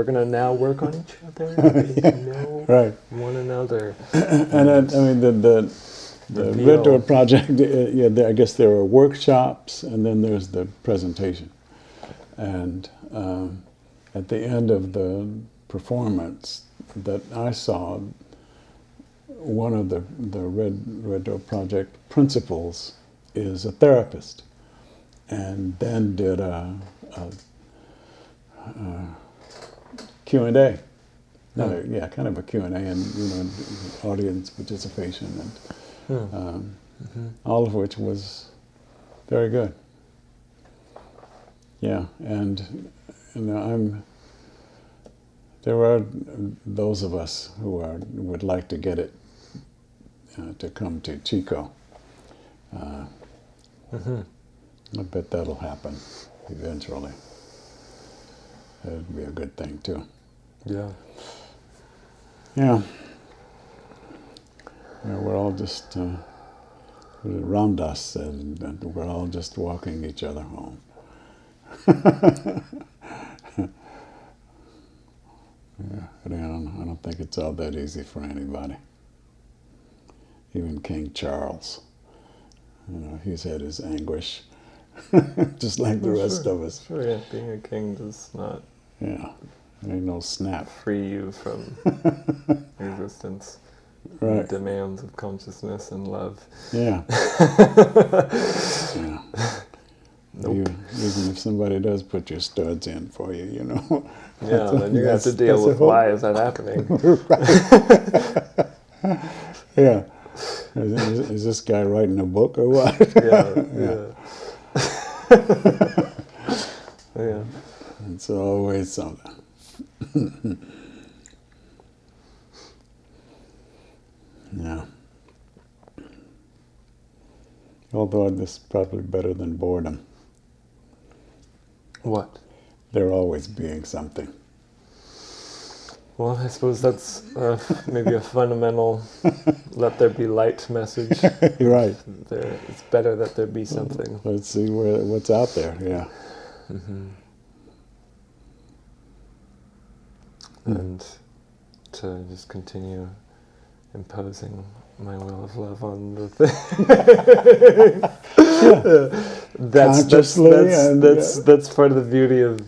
gonna now work on each other, know one another. And I mean the Red Door Project, I guess there are workshops, and then there's the presentation. And at the end of the performance that I saw, one of the Red Door Project principals is a therapist, and then did a Q&A. Kind of a Q&A, and audience participation, and all of which was very good. Yeah, and there are those of us who would like to get it to come to Chico. I bet that'll happen eventually. That'd be a good thing too. Yeah. Yeah. We're all just, Ramdas said that we're all just walking each other home. But I don't think it's all that easy for anybody. Even King Charles, he's had his anguish. just like the rest of us. Sure, yeah. Being a king does not Yeah, ain't no snap. free you from existence. Right. The demands of consciousness and love. Yeah. Yeah. Nope. Even if somebody does put your studs in for you, you know. Yeah, then you're going to have to deal with hope. why is that happening. Yeah. Is this guy writing a book or what? Yeah. Yeah. It's always something. Yeah. Although this is probably better than boredom. What? They're always being something. Well, I suppose that's maybe a fundamental let there be light message. You're right. It's better that there be something. Let's see what's out there. Yeah. And to just continue imposing my will of love on the thing. That's part of the beauty of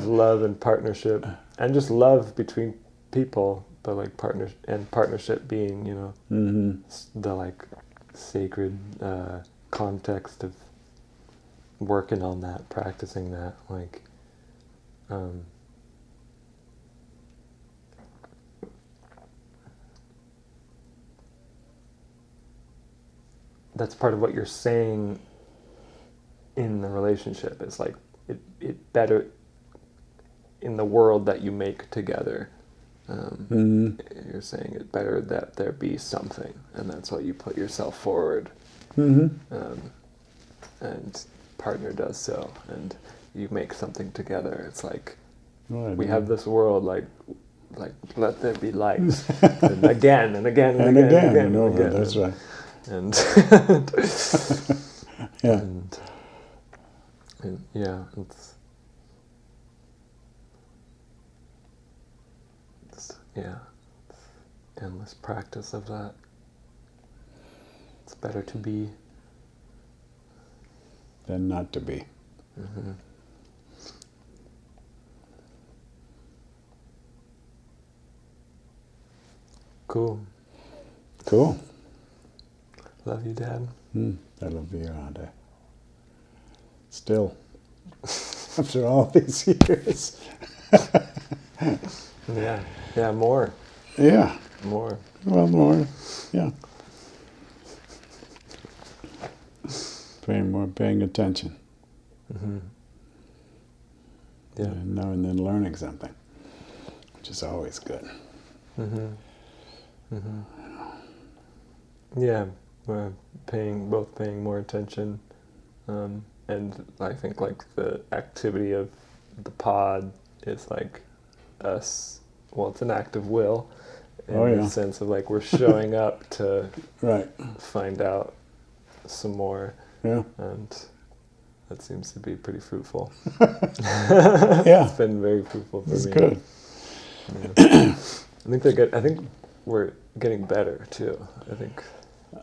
love and partnership, and just love between people, but like partnership being, you know, the like sacred context of working on that, practicing that, like. That's part of what you're saying in the relationship. It's like it better in the world that you make together. You're saying it better that there be something, and that's why you put yourself forward. And partner does so, and you make something together. It's like we have this world, like let there be light, and again and again and again and again. That's right. And yeah. And yeah, it's endless practice of that. It's better to be than not to be. Cool. Love you, Dad. I love you, Dad. Still, after all these years. Yeah, more. Yeah. More. Well, more. Yeah. Paying attention. Yeah. And now and then learning something, which is always good. Yeah, we're both paying more attention, and I think like the activity of the pod is like us. Well, it's an act of will, in the sense of like we're showing up to find out some more. Yeah, and that seems to be pretty fruitful. Yeah, it's been very fruitful for me. It's good. Yeah. I think they're good. I think we're getting better too. I think.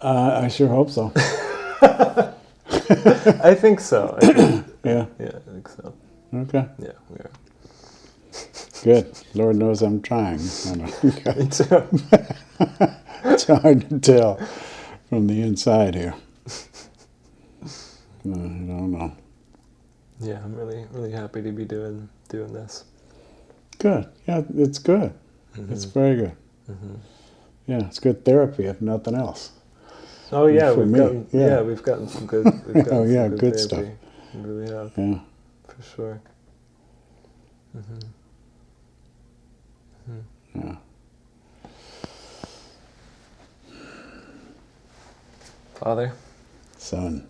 I sure hope so. I think so. Yeah, I think so. Okay. Yeah, we are. Good. Lord knows I'm trying. Me too. It's hard to tell from the inside here. I don't know. Yeah, I'm really, really happy to be doing this. Good. Yeah, it's good. It's very good. Yeah, it's good therapy, if nothing else. Oh yeah, we've gotten some good. Good stuff. We really have. Yeah, for sure. Yeah. Father. Son.